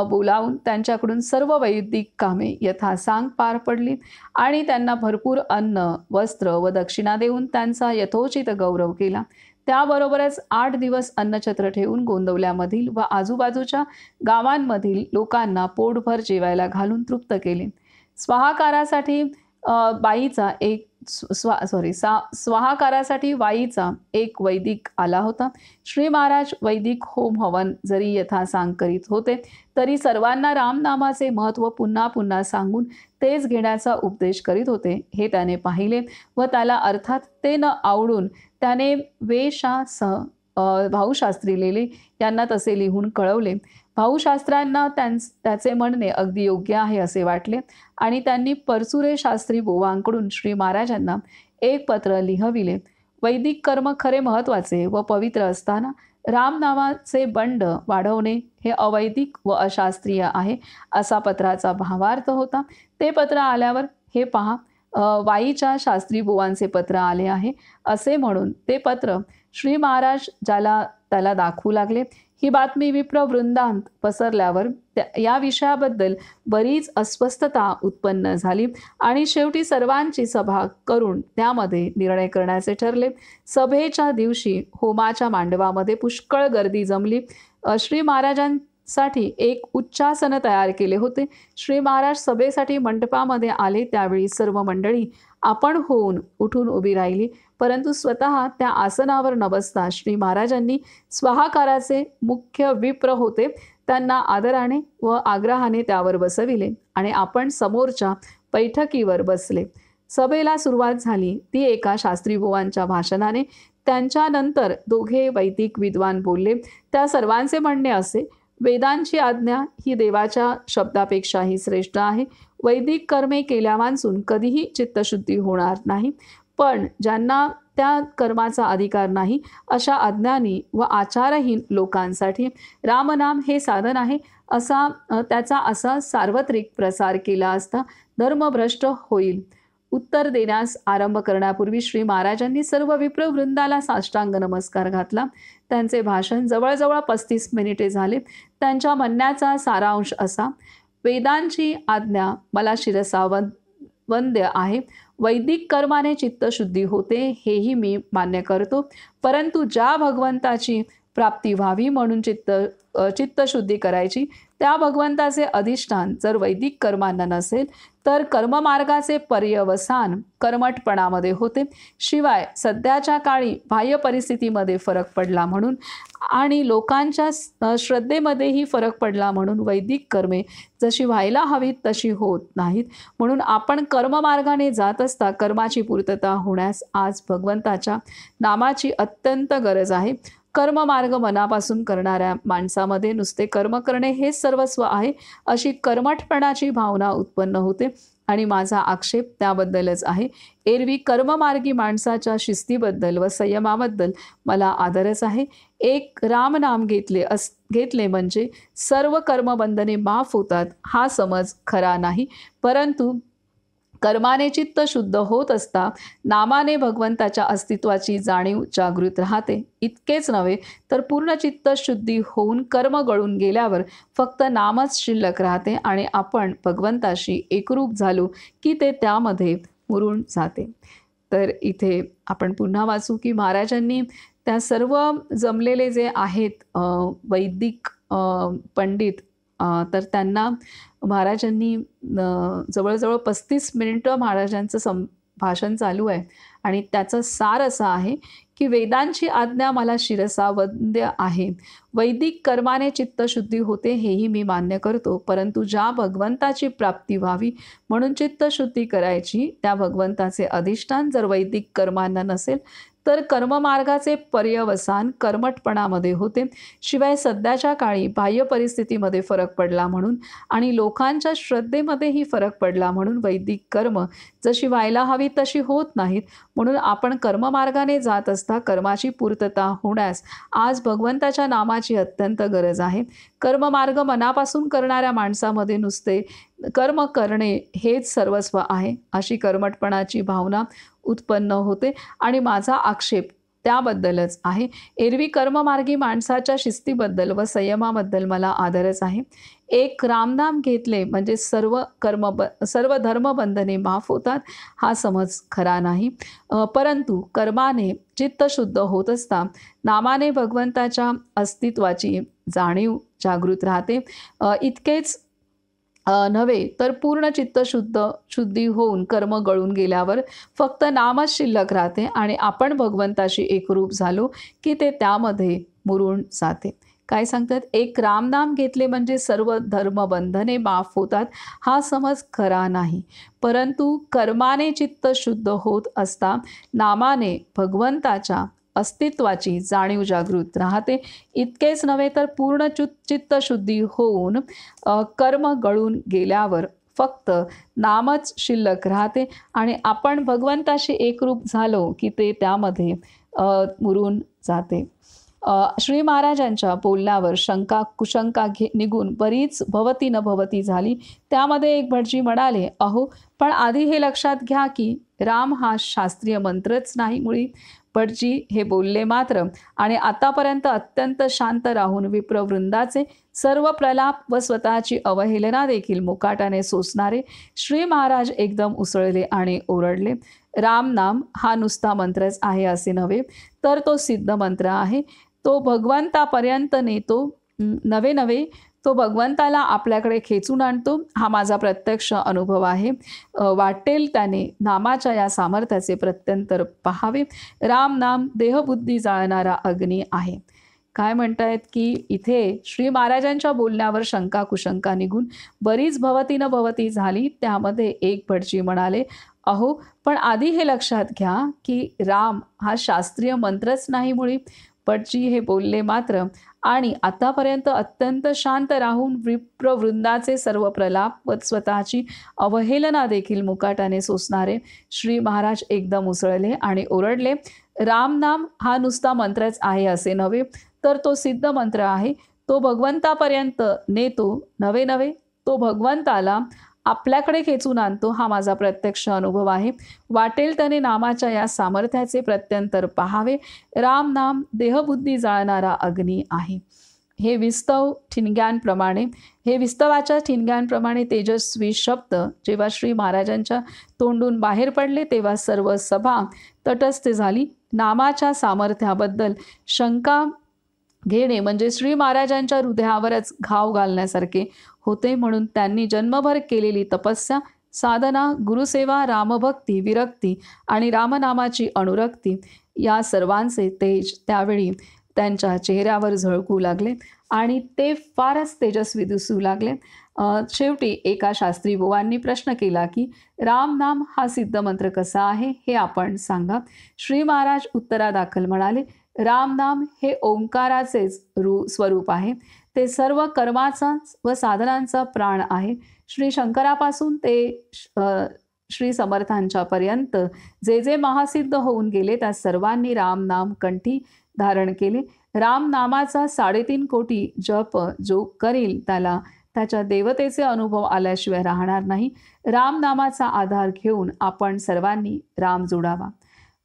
बोलावून त्यांच्याकडून सर्व वैदिक कामे यथासांग पार पडली आणि त्यांना भरपूर अन्न, वस्त्र व दक्षिणा देऊन त्यांचा यथोचित गौरव केला. त्याबरोबरच 8 दिवस अन्नछत्र ठेवून गोंदवल्यामधील व आजूबाजूच्या गावांमधील लोकांना पोटभर जेवायला घालून तृप्त केले. स्वाहाकारासाठी वाईचा एक वैदिक आला होता. श्री महाराज वैदिक होम हवन जरी यथासांग करीत होते तरी सर्वांना रामनामाचे महत्त्व पुन्हा पुन्हा सांगून तेच घेण्याचा उपदेश करीत होते हे त्याने पाहिले व त्याला अर्थात ते न आवडून त्याने वेशासह भाऊशास्त्री लेले यांना तसे लिहून कळवले. भाऊशास्त्रांना त्याचे म्हणणे अगदी योग्य आहे असे वाटले आणि त्यांनी परचुरे शास्त्री बुवांकडून श्री महाराजांना एक पत्र लिहविले. वैदिक कर्म खरे महत्त्वाचे व पवित्र असताना रामनामाचे बंड वाढवणे हे अवैदिक व अशास्त्रीय आहे असा पत्राचा भावार्थ होता. ते पत्र आल्यावर हे पहा, वाईच्या शास्त्री बुवांचे पत्र आले आहे असे म्हणून ते पत्र श्री महाराज त्याला दाखवू लागले. ही बातमी विप्रवृंदांत पसरल्यावर या विषयाबद्दल बरीच अस्वस्थता उत्पन्न झाली आणि शेवटी सर्वांची सभा करून त्यामध्ये निर्णय करण्याचे ठरले. सभेच्या दिवशी होमाच्या मांडवामध्ये पुष्कळ गर्दी जमली. श्री महाराजांसाठी एक उच्चासन तयार केले होते. श्री महाराज सभेसाठी मंडपामध्ये आले त्यावेळी सर्व मंडळी आपण होऊन उठून उभी राहिली, परंतु स्वतः त्या आसनावर न बसता श्री महाराजांनी स्वाहाकाराचे मुख्य विप्र होते त्यांना आदराने व आग्रहाने त्यावर बसविले आणि आपण समोरच्या बैठकीवर बसले. सभेला सुरुवात झाली ती एका शास्त्रीबुवांच्या भाषणाने. त्यांच्यानंतर दोघे वैदिक विद्वान बोलले. त्या सर्वांचे म्हणणे असे, वेदांची आज्ञा ही देवाच्या शब्दापेक्षाही श्रेष्ठ आहे. वैदिक कर्मे केल्या वांचून कधीही चित्तशुद्धी होणार नाही, पण ज्यांना त्या कर्माचा अधिकार नाही अशा अज्ञानी व आचारहीन लोकांसाठी रामनाम हे साधन आहे त्याचा असा सार्वत्रिक प्रसार केला असता धर्मभ्रष्ट होईल. उत्तर देण्यास आरंभ करण्यापूर्वी श्री महाराजांनी सर्व विप्रवृंदाला साष्टांग नमस्कार घातला. त्यांचे भाषण जवळजवळ 35 मिनिटे झाले. त्यांच्या म्हणण्याचा सारांश असा, वेदांची आज्ञा मला शिरसावंद्य आहे. वैदिक कर्माने चित्तशुद्धी होते हेही मी मान्य करतो, परंतु ज्या भगवंताची प्राप्ती व्हावी म्हणून चित्तशुद्धी करायची त्या भगवंताचे अधिष्ठान जर वैदिक कर्मांना नसेल तर कर्ममार्गाचे पर्यवसान कर्मटपणामध्ये होते. शिवाय सध्याच्या काळी बाह्य परिस्थितीमध्ये फरक पडला म्हणून आणि लोकांच्या श्रद्धेमध्येही फरक पडला म्हणून वैदिक कर्मे जशी व्हायला हवीत तशी होत नाहीत. म्हणून आपण कर्ममार्गाने जात असता कर्माची पूर्तता होण्यास आज भगवंताच्या नामाची अत्यंत गरज आहे. कर्ममार्ग मनापासून करणाऱ्या माणसामध्ये नुसते कर्म करणे हेच सर्वस्व आहे अशी कर्मठपणाची भावना उत्पन्न होते आणि माझा आक्षेप त्याबद्दलच आहे. एरवी कर्ममार्गी माणसाच्या शिस्तीबद्दल व संयमाबद्दल मला आदरच आहे. एक रामनाम घेतले म्हणजे सर्व कर्मबंधने माफ होतात हा समज खरा नाही, परंतु कर्माने चित्त शुद्ध होत असता नामाने भगवंताच्या अस्तित्वाची जाणीव जागृत राहते. इतकेच नव्हे तर पूर्ण चित्त शुद्धी होऊन कर्म गळून गेल्यावर फक्त नामच शिल्लक राहते आणि आपण भगवंताशी एकरूप झालो की ते त्यामध्ये मुरून जाते. तर इथे आपण पुन्हा वाचू की महाराजांनी त्या सर्व जमलेले जे आहेत वैदिक पंडित, तर त्यांना महाराजांनी जवळजवळ 35 मिनिटं महाराजांचं भाषण चालू आहे आणि त्याचं सार असं आहे की वेदांची आज्ञा मला शिरसा वंद्य आहे. वैदिक कर्माने चित्तशुद्धी होते हेही मी मान्य करतो, परंतु ज्या भगवंताची प्राप्ती व्हावी म्हणून चित्तशुद्धी करायची त्या भगवंताचे अधिष्ठान जर वैदिक कर्मांना नसेल तर कर्ममार्गाचे पर्यवसान कर्मठपणामध्ये होते. शिवाय सध्याच्या काळी बाह्य परिस्थितीमध्ये फरक पडला म्हणून आणि लोकांच्या श्रद्धेमध्येही फरक पडला म्हणून वैदिक कर्म जशी व्हायला हवी तशी होत नाहीत. म्हणून आपण कर्ममार्गाने जात असता कर्माची पूर्तता होण्यास आज भगवंताच्या नामाची अत्यंत गरज आहे. कर्ममार्ग मनापासून करणाऱ्या माणसामध्ये नुसते कर्म करणे हेच सर्वस्व आहे अशी कर्मठपणाची भावना उत्पन्न होते आणि माझा आक्षेप त्याबद्दलच आहे. एरवी कर्ममार्गी माणसाच्या शिस्तीबद्दल व संयमाबद्दल मला आदरच आहे. एक रामनाम घेतले म्हणजे सर्व धर्मबंधने माफ होतात हा समज खरा नाही, परंतु कर्माने चित्त शुद्ध होत असता नामाने भगवंताच्या अस्तित्वाची जाणीव जागृत राहते. इतकेच नव्हे तर पूर्ण शुद्धी होऊन कर्म गळून गेल्यावर फक्त नामच शिल्लक राहते आणि आपण भगवंताशी एकरूप झालो की ते त्यामध्ये मुरून जाते. काय सांगतात? एक रामनाम घेतले म्हणजे सर्व धर्मबंधने माफ होतात हा समज खरा नाही, परंतु कर्माने चित्त शुद्ध होत असता नामाने भगवंताच्या अस्तित्वाची जाणीव जागृत राहते. इतकेच नव्हे तर पूर्ण चित्तशुद्धी होऊन कर्म गळून गेल्यावर फक्त नामच शिल्लक राहते आणि आपण भगवंताशी एकरूप झालो की ते त्यामध्ये मुरून जाते. श्री महाराजांच्या बोलण्यावर शंका कुशंका निघून बरीच भवती न भवती झाली. त्यामध्ये एक भटजी म्हणाले, अहो पण आधी हे लक्षात घ्या की राम हा शास्त्रीय मंत्रच नाही मुळी. भटजी हे बोलले मात्र आणि आतापर्यंत अत्यंत शांत राहून विप्रवृंदाचे सर्व प्रलाप व स्वतःची अवहेलना देखील मुकाटाने सोसणारे श्री महाराज एकदम उसळले आणि ओरडले, राम नाम हा नुसता मंत्रच आहे असे नव्हे तर तो सिद्ध मंत्र आहे. तो भगवंतापर्यंत नेतो नव्हे तो भगवंताला आपल्याकडे खेचून आणतो हा माझा प्रत्यक्ष अनुभव आहे. वाटेल त्याने नामाच्या या सामर्थ्याचे प्रत्यंतर पहावे. राम नाम देहबुद्धी जाळणारा अग्नी आहे. काय म्हणतायत की इथे श्री महाराजांच्या बोलण्यावर शंका कुशंका निघून बरीच भवती न भवती झाली. त्यामध्ये एक भटजी म्हणाले, अहो पण आधी हे लक्षात घ्या की राम हा शास्त्रीय मंत्रच नाही मुळी. भटजी हे बोलले मात्र आणि आतापर्यंत अत्यंत शांत राहून विप्रवृंदाचे सर्व प्रलाप व स्वतःची अवहेलना देखील मुकाटाने सोसणारे श्री महाराज एकदम उसळले आणि ओरडले, राम नाम हा नुसता मंत्रच आहे असे नव्हे तर तो सिद्ध मंत्र आहे. तो भगवंतापर्यंत नेतो नव्हे तो भगवंताला आपल्याकडे खेचून आणतो हा माझा प्रत्यक्ष अनुभव आहे. वाटेल त्याने नामाच्या या सामर्थ्याचे प्रत्यंतर पहावे. राम नाम देहबुद्धी जाळणारा अग्नी आहे. हे विस्तवाच्या ठिणग्यांप्रमाणे तेजस्वी शब्द जेव्हा श्री महाराजांच्या तोंडून बाहेर पडले तेव्हा सर्व सभा तटस्थ झाली. नामाच्या सामर्थ्याबद्दल शंका घेणे म्हणजे श्री महाराजांच्या हृदयावरच घाव घालण्यासारखे होते. म्हणून त्यांनी जन्मभर केलेली तपस्या, साधना, गुरुसेवा, रामभक्ती, विरक्ती आणि रामनामाची अनुरक्ती या सर्वांचे तेज त्यावेळी त्यांच्या चेहऱ्यावर झळकू लागले आणि ते फारच तेजस्वी दिसू लागले. शेवटी एका शास्त्री बुवांनी प्रश्न केला की राम नाम हा सिद्ध मंत्र कसा आहे हे आपण सांगा. श्री महाराज उत्तरादाखल म्हणाले, रामनाम हे ओंकाराचेच स्वरूप आहे. ते सर्व कर्माचा व साधनांचा प्राण आहे. श्री शंकरापासून ते श्री समर्थांच्या पर्यंत जे जे महासिद्ध होऊन गेले त्या सर्वांनी रामनाम कंठी धारण केले. रामनामाचा 3.5 कोटी जप जो करील त्याला त्याच्या देवतेचे अनुभव आल्याशिवाय राहणार नाही. रामनामाचा आधार घेऊन आपण सर्वांनी राम जोडावा.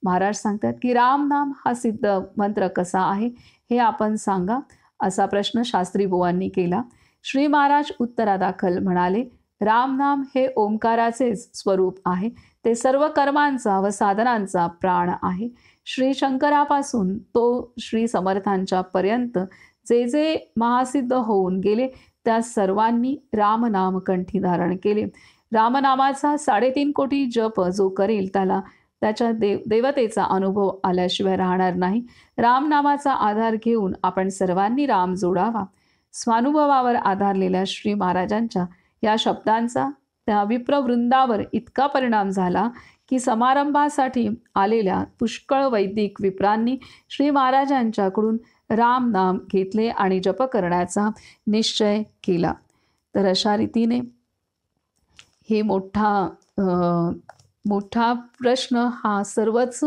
महाराज सांगतात की रामनाम हा सिद्ध मंत्र कसा आहे हे आपण सांगा, असा प्रश्न शास्त्री बुवांनी केला. श्री महाराज उत्तरादाखल म्हणाले, रामनाम हे ओंकाराचेच स्वरूप आहे. ते सर्व कर्मांचा व साधनांचा प्राण आहे. श्री शंकरापासून तो श्री समर्थांच्या पर्यंत जे जे महासिद्ध होऊन गेले त्या सर्वांनी रामनाम कंठी धारण केले. रामनामाचा 3.5 कोटी जप जो करील त्याला त्याच्या देवतेचा अनुभव आल्याशिवाय राहणार नाही. रामनामाचा आधार घेऊन आपण सर्वांनी राम जोडावा. स्वानुभवावर आधारलेल्या श्री महाराजांच्या या शब्दांचा त्या विप्रवृंदावर इतका परिणाम झाला की समारंभासाठी आलेल्या पुष्कळ वैदिक विप्रांनी श्री महाराजांच्याकडून राम नाम घेतले आणि जप करण्याचा निश्चय केला. तर अशा रीतीने हे मोठा प्रश्न हा सर्वच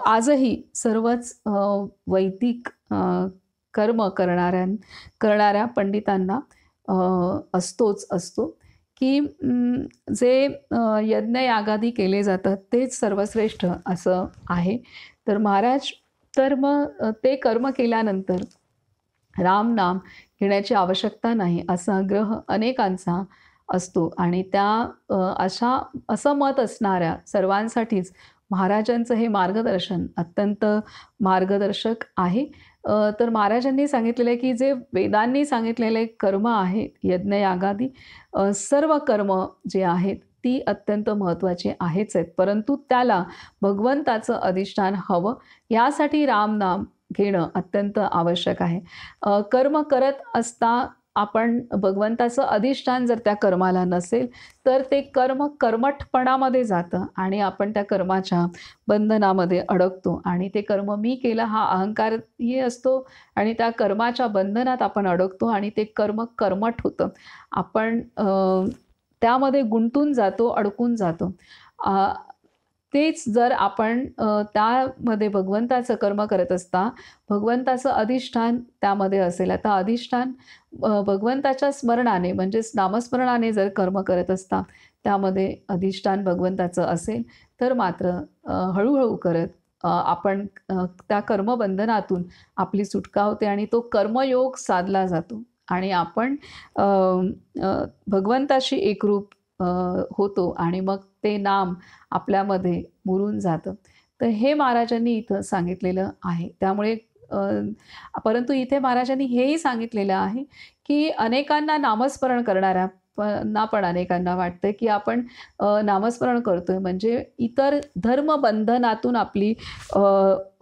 आजही सर्वच वैदिक कर्म करणाऱ्या पंडितांना असतो की जे यज्ञ यागादी केले जातात तेच सर्वश्रेष्ठ असं आहे. तर महाराज तर मग ते कर्म केल्यानंतर राम नाम घेण्याची आवश्यकता नाही असा ग्रह अनेकांचा असतो आणि असं मत असणाऱ्या सर्वांसाठीच महाराजांचं हे मार्गदर्शन अत्यंत मार्गदर्शक आहे. तर महाराजांनी सांगितलेलं आहे की जे वेदांनी सांगितलेले कर्म आहेत यज्ञयागादी सर्व कर्म जे आहेत ती अत्यंत महत्त्वाची आहेच आहेत, परंतु त्याला भगवंताचं अधिष्ठान हवं. यासाठी रामनाम घेणं अत्यंत आवश्यक आहे. कर्म करत असता आपण भगवंताचं अधिष्ठान जर त्या कर्माला नसेल तर ते कर्म कर्मठपणामध्ये जातं आणि आपण त्या कर्माच्या बंधनामध्ये अडकतो आणि ते कर्म मी केलं हा अहंकारही असतो आणि त्या कर्माच्या बंधनात आपण अडकतो आणि ते कर्म कर्मठ होतं. आपण त्यामध्ये गुंतून जातो, अडकून जातो. तेच जर आपण त्यामध्ये भगवंताचं कर्म करत असता भगवंताचं अधिष्ठान त्यामध्ये असेल. आता अधिष्ठान भगवंताच्या स्मरणाने म्हणजेच नामस्मरणाने जर कर्म करत असता त्यामध्ये अधिष्ठान भगवंताचं असेल तर मात्र हळूहळू करत आपण त्या कर्मबंधनातून आपली सुटका होते आणि तो कर्मयोग साधला जातो आणि आपण भगवंताशी एकरूप होतो आणि मग ते नाम आपल्यामध्ये मुरून जातं. तर हे महाराजांनी इथं सांगितलेलं आहे. त्यामुळे परंतु इथे महाराजांनी हेही सांगितलेलं आहे की अनेकांना नामस्मरण करणाऱ्यांना पण अनेकांना वाटतं की आपण नामस्मरण करतोय म्हणजे इतर धर्मबंधनातून आपली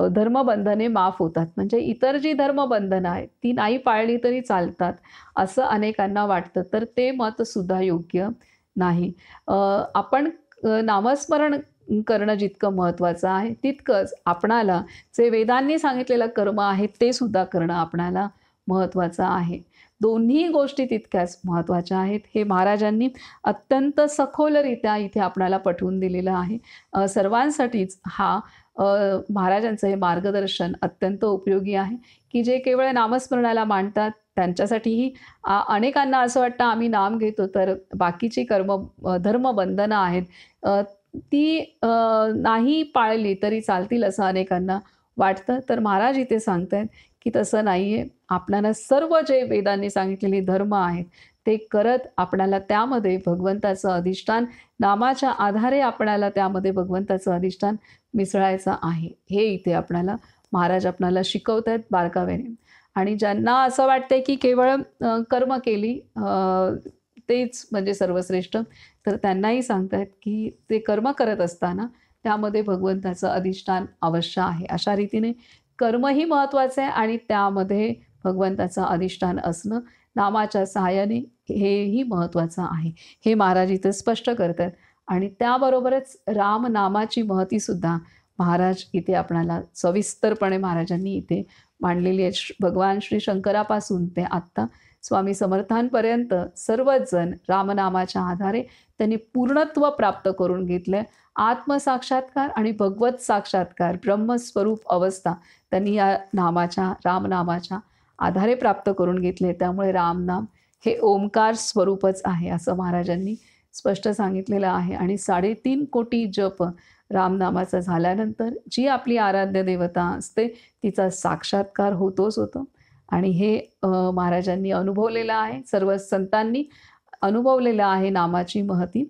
धर्मबंधने माफ होतात, म्हणजे इतर जी धर्मबंधनं आहेत ती नाही पाळली तरी चालतात असं अनेकांना वाटतं. तर ते मतसुद्धा योग्य नाही. आपण नामस्मरण करणं जितकं महत्त्वाचं आहे तितकंच आपणाला जे वेदांनी सांगितलेलं कर्म आहे ते सुद्धा करणं आपणाला महत्त्वाचं आहे. दोन्ही गोष्टी तितक्याच महत्त्वाच्या आहेत. हे महाराजांनी अत्यंत सखोलरित्या इथे आपणाला पटवून दिलेलं आहे. सर्वांसाठीच हा महाराजांचं हे मार्गदर्शन अत्यंत उपयोगी आहे की जे केवळ नामस्मरणाला मांडतात त्यांच्यासाठीही अनेकांना असं वाटतं आम्ही नाम घेतो तर बाकीची धर्मबंधनं आहेत ती नाही पाळली तरी चालतील असं अनेकांना वाटतं. तर महाराज इथे सांगतायत की तसं नाही आहे. आपल्याला सर्व जे वेदांनी सांगितलेले धर्म आहेत ते करत आपल्याला त्यामध्ये भगवंताचं अधिष्ठान नामाच्या आधारे आपल्याला त्यामध्ये भगवंताचं अधिष्ठान मिसळायचं आहे. हे इथे महाराज आपल्याला शिकवत आहेत बारकाव्याने. आणि ज्यांना असं वाटतंय की केवळ कर्म केली तेच म्हणजे सर्वश्रेष्ठ तर त्यांनाही सांगतायत की ते कर्म करत असताना त्यामध्ये भगवंताचं अधिष्ठान अवश्य आहे. अशा रीतीने कर्मही महत्त्वाचं आहे आणि त्यामध्ये भगवंताचं अधिष्ठान असणं नामाच्या सहाय्याने हेही महत्त्वाचं आहे. हे महाराज इथे स्पष्ट करतात आणि त्याबरोबरच रामनामाची महतीसुद्धा महाराज इथे आपणाला सविस्तरपणे महाराजांनी इथे मांडलेली आहे. भगवान श्री शंकरापासून ते आत्ता स्वामी समर्थांपर्यंत सर्वच जण रामनामाच्या आधारे त्यांनी पूर्णत्व प्राप्त करून घेतले. आत्मसाक्षात्कार आणि भगवत साक्षात्कार ब्रह्मस्वरूप अवस्था त्यांनी या रामनामाच्या आधारे प्राप्त करून घेतले. त्यामुळे रामनाम हे ओंकार स्वरूपच आहे असं महाराजांनी स्पष्ट सांगितलेलं आहे. आणि 3.5 कोटी जप रामनामाचा झाल्यानंतर जी आपली आराध्य देवता असते तिचा साक्षात्कार होतोच होतो. आणि हे महाराजांनी अनुभवलेलं आहे, सर्व संतांनी अनुभवलेलं आहे नामाची महती.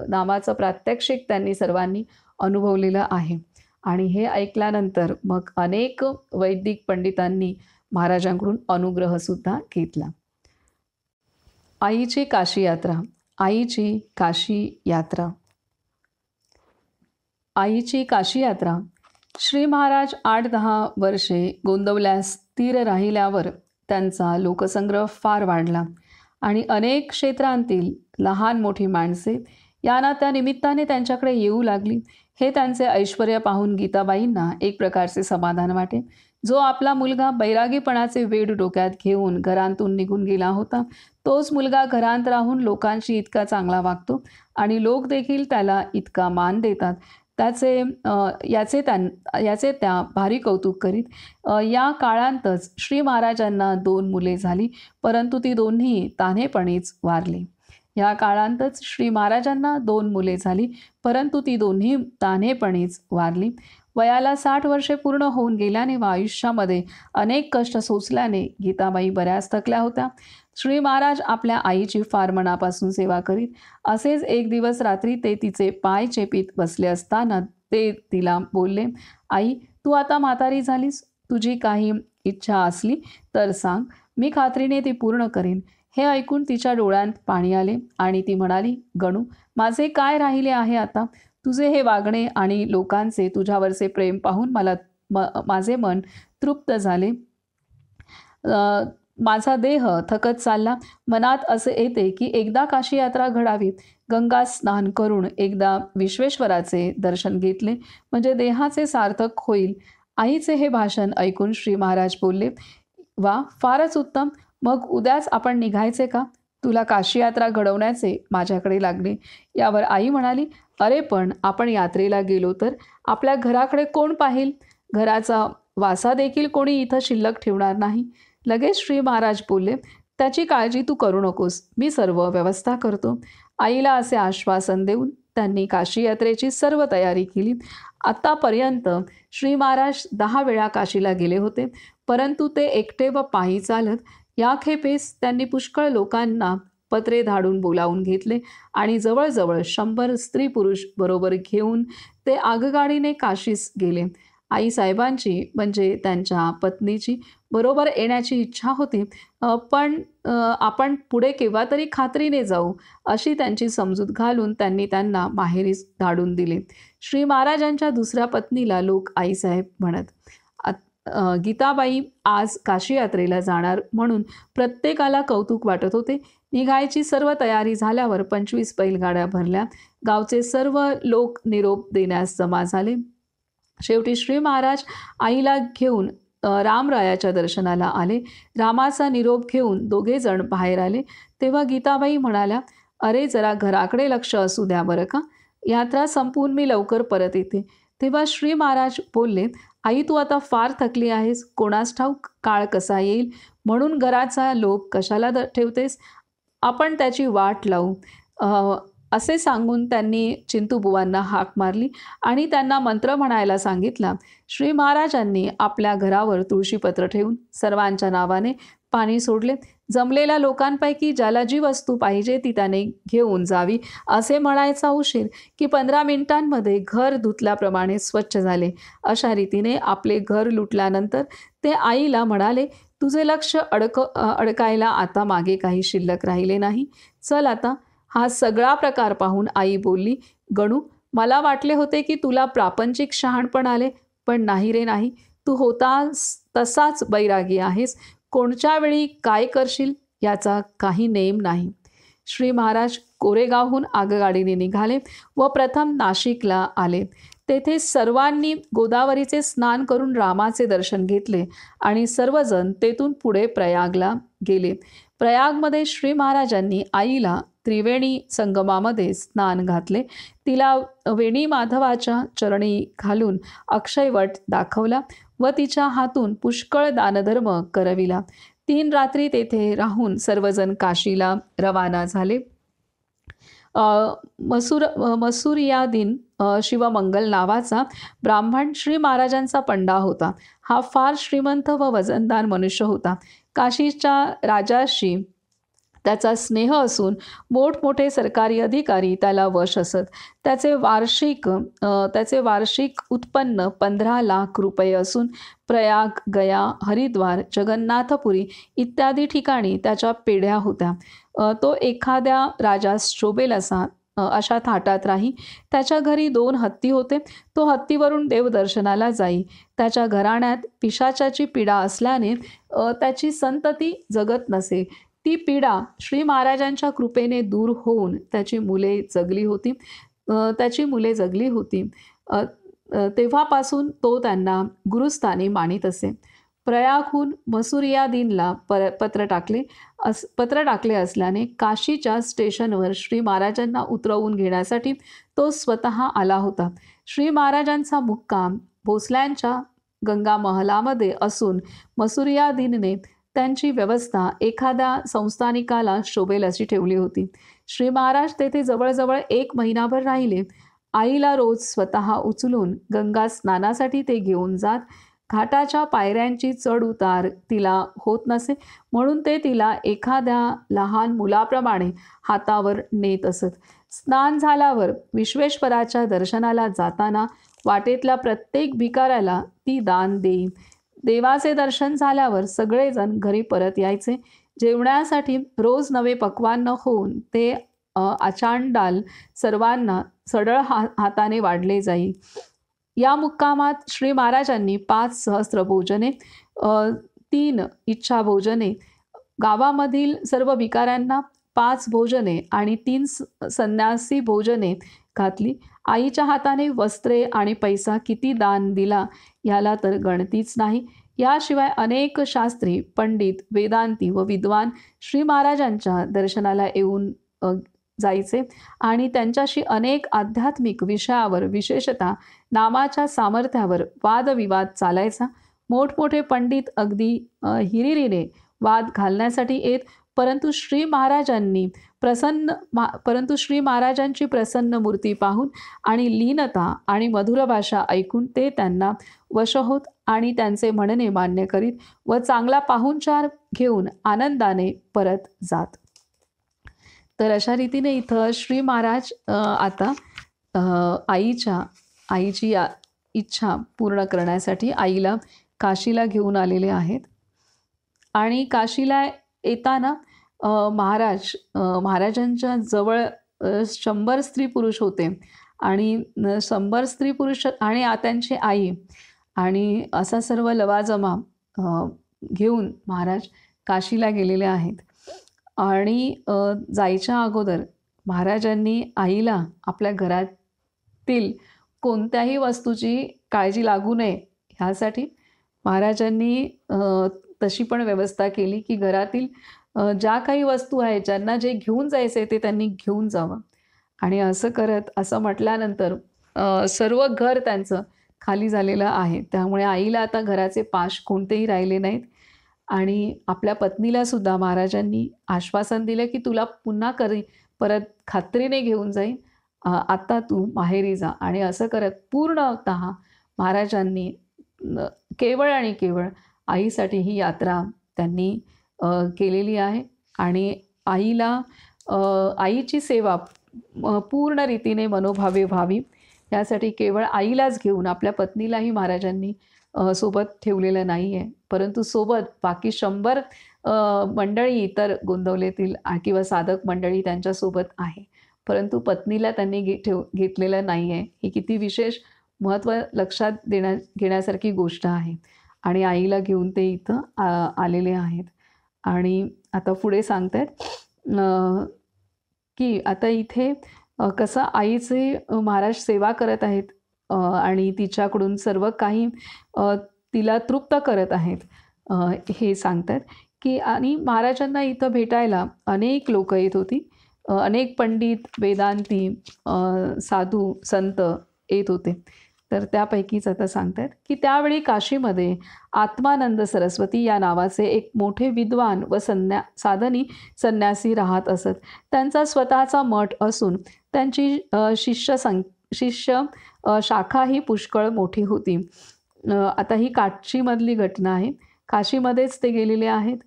नामाचं प्रात्यक्षिक त्यांनी सर्वांनी अनुभवलेलं आहे. आणि हे ऐकल्यानंतर मग अनेक वैदिक पंडितांनी महाराजांकडून अनुग्रहसुद्धा घेतला. आईची काशी यात्रा. आईची काशी यात्रा. आईची काशी यात्रा. श्री महाराज 8-10 वर्षे गोंदवल्यास स्थिर राहिल्यावर त्यांचा लोकसंग्रह फार वाढला आणि अनेक क्षेत्रांतील लहान मोठी माणसे यांना त्या निमित्ताने त्यांच्याकडे येऊ लागली. हे त्यांचे ऐश्वर्य पाहून गीताबाईंना एक प्रकारचे समाधान वाटे. जो आपला मुलगा बैरागीपणाचे वेड डोक्यात घेऊन घरांतून निघून गेला होता, तोच मुलगा घरांत राहून लोकांशी इतका चांगला वागतो आणि लोक देखील त्याला इतका मान देतात. याचे त्या भारी कौतुक करीत. या काळांतच श्री महाराजांना 2 मुले झाली, परंतु ती दोन्ही तान्हेपणीच वारली. या काळांतच श्री महाराजांना 2 मुले झाली, परंतु ती दोन्ही तान्हेपणीच वारली. वयाला 60 वर्षे पूर्ण होऊन गेल्याने व आयुष्यामध्ये अनेक कष्ट सोसल्याने गीताबाई बऱ्याच थकल्या होत्या. श्री महाराज आपल्या आईची फार मनापासून सेवा करीत. असेच एक दिवस रात्री ते तिचे पाय चेपीत बसले असताना ते तिला बोलले, आई, तू आता म्हातारी झालीस. तुझी काही इच्छा असली तर सांग, मी खात्रीने ती पूर्ण करीन. हे ऐकून तिच्या डोळ्यात पाणी आले आणि ती म्हणाली, गणू, माझे काय राहिले आहे आता? तुझे हे वागणे आणि लोकांचे तुझ्यावरचे प्रेम पाहून माझे मन तृप्त झाले. माझा देह थकत चालला. मनात असे येते की एकदा काशी यात्रा घडावी. गंगा स्नान करून एकदा विश्वेश्वराचे दर्शन घेतले म्हणजे देहाचे सार्थक होईल. आईचे हे भाषण ऐकून श्री महाराज बोलले, वा, फारच उत्तम. मग उद्याच आपण निघायचे का? तुला काशी यात्रा घडवण्याचे माझ्याकडे लागले. यावर आई म्हणाली, अरे पण आपण यात्रेला गेलो तर आपल्या घराकडे कोण पाहिल? घराचा वासा देखील कोणी इथं शिल्लक ठेवणार नाही. लगेच श्री महाराज बोलले, त्याची काळजी तू करू नकोस, मी सर्व व्यवस्था करतो. आईला असे आश्वासन देऊन त्यांनी काशी यात्रेची सर्व तयारी केली. आतापर्यंत श्री महाराज 10 वेळा काशीला गेले होते, परंतु ते एकटे व पायी चालत. या खेपेस त्यांनी पुष्कळ लोकांना पत्रे धाडून बोलावून घेतले आणि जवळजवळ 100 स्त्री पुरुष बरोबर घेऊन ते आगगाडीने काशीस गेले. आईसाहेबांची म्हणजे त्यांच्या पत्नीची बरोबर येण्याची इच्छा होती, पण आपण पुढे केव्हा तरी खात्रीने जाऊ अशी त्यांची समजूत घालून त्यांनी त्यांना माहेरीस धाडून दिले. श्री महाराजांच्या दुसऱ्या पत्नीला लोक आईसाहेब म्हणत. गीताबाई आज काशी यात्रेला जाणार म्हणून प्रत्येकाला कौतुक वाटत होते. निघायची सर्व तयारी झाल्यावर 25 बैलगाड्या भरल्या. गावचे सर्व लोक निरोप देण्यास जमा झाले. शेवटी श्री महाराज आईला घेऊन रामरायाच्या दर्शनाला आले. रामाचा निरोप घेऊन 2 जण बाहेर आले. तेव्हा गीताबाई म्हणाल्या, अरे जरा घराकडे लक्ष असू द्या बरं का, यात्रा संपवून मी लवकर परत येते. तेव्हा श्री महाराज बोलले, आई, तू आता फार थकली आहेस. कोणास ठाऊक काळ कसा येईल, म्हणून घराचा लोभ कशाला ठेवतेस? आपण त्याची वाट लावू. असे सांगून त्यांनी चिंतूबुवांना हाक मारली आणि त्यांना मंत्र म्हणायला सांगितला. श्री महाराजांनी आपल्या घरावर तुळशीपत्र ठेवून सर्वांच्या नावाने पाणी सोडले. जमलेल्या लोकांपैकी ज्याला जी वस्तू पाहिजे ती त्याने घेऊन जावी. असे म्हणायचा उशीर की 15 मिनिटांमध्ये घर धुतल्याप्रमाणे स्वच्छ झाले. अशा रीतीने आपले घर लुटल्यानंतर ते आईला म्हणाले, तुझे लक्ष अडकायला आता मागे काही शिल्लक राहिले नाही. चल आता. हा सगळा प्रकार पाहून आई बोलली, गणू, मला वाटले होते की तुला प्रापंचिक शहाणपण आले, पण नाही रे नाही. तू होतास तसाच बैरागी आहेस. कोणच्या वेळी काय करशील याचा काही नेम नाही. श्री महाराज कोरेगावहून आगगाडीने निघाले व प्रथम नाशिकला आले. तेथे सर्वांनी गोदावरीचे स्नान करून रामाचे दर्शन घेतले आणि सर्वजण तेथून पुढे प्रयागला गेले. प्रयागमध्ये श्री महाराजांनी आईला त्रिवेणी संगमामध्ये स्नान घातले. तिला वेणी माधवाच्या चरणी घालून अक्षयवट दाखवला व तिच्या हातून पुष्कळ दानधर्म करविला. 3 रात्री तेथे राहून सर्वजण काशीला रवाना झाले. मसूरियादीन शिवमंगल नावाचा ब्राह्मण श्री महाराजांचा पंडा होता. हा फार श्रीमंत व वजनदार मनुष्य होता. काशीच्या राजाशी त्याचा स्नेह असून मोठमोठे सरकारी अधिकारी त्याला वश असत. त्याचे वार्षिक उत्पन्न 15 लाख रुपये असून प्रयाग, गया, हरिद्वार, जगन्नाथपुरी इत्यादी ठिकाणी त्याच्या पेढ्या होत्या. तो एखाद्या राजास शोभेल अशा थाटात राही. त्याच्या घरी 2 हत्ती होते. तो हत्तीवरून देवदर्शनाला जाई. त्याच्या घराण्यात पिशाचाची पीडा असल्याने त्याची संतती जगत नसे. ती पीडा श्री महाराजांच्या कृपेने दूर होऊन त्याची मुले जगली होती. तेव्हापासून तो त्यांना गुरुस्थानी मानित असे. प्रयागहून मसूरियादीनला पत्र टाकले असल्याने काशीच्या स्टेशनवर श्री महाराजांना उतरवून घेण्यासाठी तो स्वतः आला होता. श्री महाराजांचा मुक्काम भोसल्यांच्या गंगा महलामध्ये असून मसूरियादीनने त्यांची व्यवस्था एखाद्या संस्थानिकाला शोभेल अशी ठेवली होती. श्री महाराज तेथे जवळजवळ 1 महिनाभर राहिले. आईला रोज स्वतः उचलून गंगा स्नानासाठी ते घेऊन जात. घाटाच्या पायऱ्यांची चढ उतार तिला होत नसे म्हणून ते तिला एखाद्या लहान मुलाप्रमाणे हातावर नेत असत. स्नान झाल्यावर विश्वेश्वराच्या दर्शनाला जाताना वाटेतल्या प्रत्येक भिकाऱ्याला ती दान देई. देवाचे दर्शन झाल्यावर सगळेजण घरी परत यायचे. जेवण्यासाठी रोज नवे पक्वान्न होऊन ते आचांडाल सर्वांना सडळ हाताने वाढले जाई. या मुक्कामात श्री महाराजांनी 5 सहस्त्र भोजने, 3 इच्छा भोजने, गावामधील सर्व भिकाऱ्यांना 5 भोजने आणि 3 संन्यासी भोजने घातली. आईच्या हाताने वस्त्रे आणि पैसा किती दान दिला याला तर गणतीच नाही. याशिवाय अनेक शास्त्री, पंडित, वेदांती व विद्वान श्री महाराजांच्या दर्शनाला येऊन जायचे आणि त्यांच्याशी अनेक आध्यात्मिक विषयावर, विशेषतः नामाच्या सामर्थ्यावर वादविवाद चालायचा. मोठमोठे पंडित अगदी हिरिरीने वाद घालण्यासाठी येत, परंतु श्री महाराजांची प्रसन्न मूर्ती पाहून आणि लीनता आणि मधुर भाषा ऐकून ते त्यांना वश होत आणि त्यांचे म्हणणे मान्य करीत व चांगला पाहुणचार घेऊन आनंदाने परत जात. तर अशा रीतीने इथं श्री महाराज आता आईची इच्छा पूर्ण करण्यासाठी आईला काशीला घेऊन आलेले आहेत. आणि काशीला येताना महाराजांच्या जवळ 100 स्त्री पुरुष होते आणि 100 स्त्री पुरुष आणि त्यांची आई आणि असा सर्व लवाजमा घेऊन महाराज काशीला गेलेले आहेत. आणि जायच्या अगोदर महाराजांनी आईला आपल्या घरातील कोणत्याही वस्तूची काळजी लागू नये ह्यासाठी महाराजांनी तशी पण व्यवस्था केली की घरातील ज्या काही वस्तू आहेत, ज्यांना जे घेऊन जायचे ते त्यांनी घेऊन जावं. आणि असं म्हटल्यानंतर सर्व घर त्यांचं खाली झालेलं आहे. त्यामुळे आईला आता घराचे पाश कोणतेही राहिले नाहीत. आणि आपल्या पत्नीला सुद्धा महाराजांनी आश्वासन दिलं की तुला पुन्हा परत खात्रीने घेऊन जाईन, आता तू माहेरी जा. आणि असं करत पूर्णतः महाराजांनी केवळ आणि केवळ आईसाठी ही यात्रा त्यांनी केलेली आहे. आणि आईची सेवा पूर्ण रीतीने मनोभावे व्हावी यासाठी केवळ आईलाच घेऊन, आपल्या पत्नीलाही महाराजांनी सोबत ठेवलेलं नाही आहे, परंतु सोबत बाकी 100 मंडळी इतर गोंदवलेतील किंवा साधक मंडळी त्यांच्यासोबत आहे, परंतु पत्नीला त्यांनी घेतलेलं नाही आहे. ही किती विशेष महत्त्व लक्षात घेण्यासारखी गोष्ट आहे. आणि आईला घेऊन ते इथं आलेले आहेत. आणि आता पुढे सांगतायत की आता इथे कसं आईचे महाराज सेवा करत आहेत आणि तिच्याकडून सर्व काही तिला तृप्त करत आहेत अ, हे सांगतात की आणि महाराजांना इथं भेटायला अनेक लोक येत होती. अनेक पंडित, वेदांती, साधू, संत येत होते. तर त्यापैकीच आता सांगतात की त्यावेळी काशीमध्ये आत्मानंद सरस्वती या नावाचे एक मोठे विद्वान व साधनी संन्यासी राहत असत. त्यांचा स्वतःचा मठ असून त्यांची शिष्य शाखा ही पुष्कळ मोठी होती. आता ही काशीमधली घटना आहे. काशीमध्येच ते गेलेले आहेत.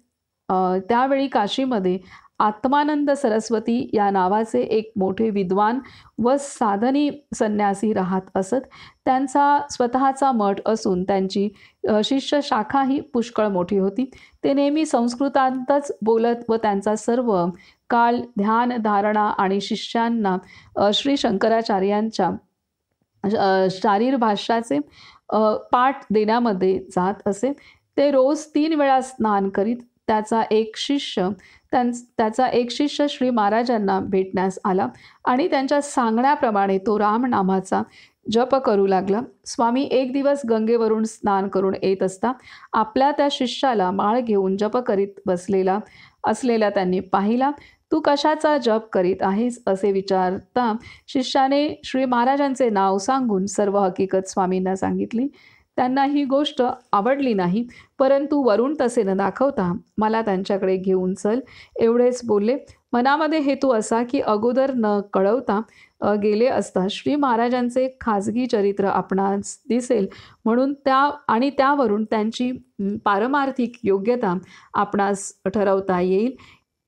त्यावेळी काशीमध्ये आत्मानंद सरस्वती या नावाचे एक मोठे विद्वान व साधनी संन्यासी राहत असत. त्यांचा स्वतःचा मठ असून त्यांची शिष्य शाखा ही पुष्कळ मोठी होती. ते नेहमी संस्कृतांतच बोलत व त्यांचा सर्व काळ ध्यान, धारणा आणि शिष्यांना श्री शंकराचार्यांच्या शारीर भाष्याचे पाठ देण्यामध्ये जात असे. ते रोज 3 वेळा स्नान करीत. त्याचा एक शिष्य श्री महाराजांना भेटण्यास आला आणि त्यांच्या सांगण्याप्रमाणे तो रामनामाचा जप करू लागला. स्वामी एक दिवस गंगेवरून स्नान करून येत असता आपल्या त्या शिष्याला माळ घेऊन जप करीत असलेला त्यांनी पाहिला. तू कशाचा जप करीत आहेस असे विचारता शिष्याने श्री महाराजांचे नाव सांगून सर्व हकीकत स्वामींना सांगितली. त्यांना ही गोष्ट आवडली नाही, परंतु वरून तसे न दाखवता मला त्यांच्याकडे घेऊन चल एवढेच बोलले. मनामध्ये हेतू असा की अगोदर न कळवता गेले असता श्री महाराजांचे खाजगी चरित्र आपणास दिसेल म्हणून त्यावरून त्यांची पारमार्थिक योग्यता आपणास ठरवता येईल.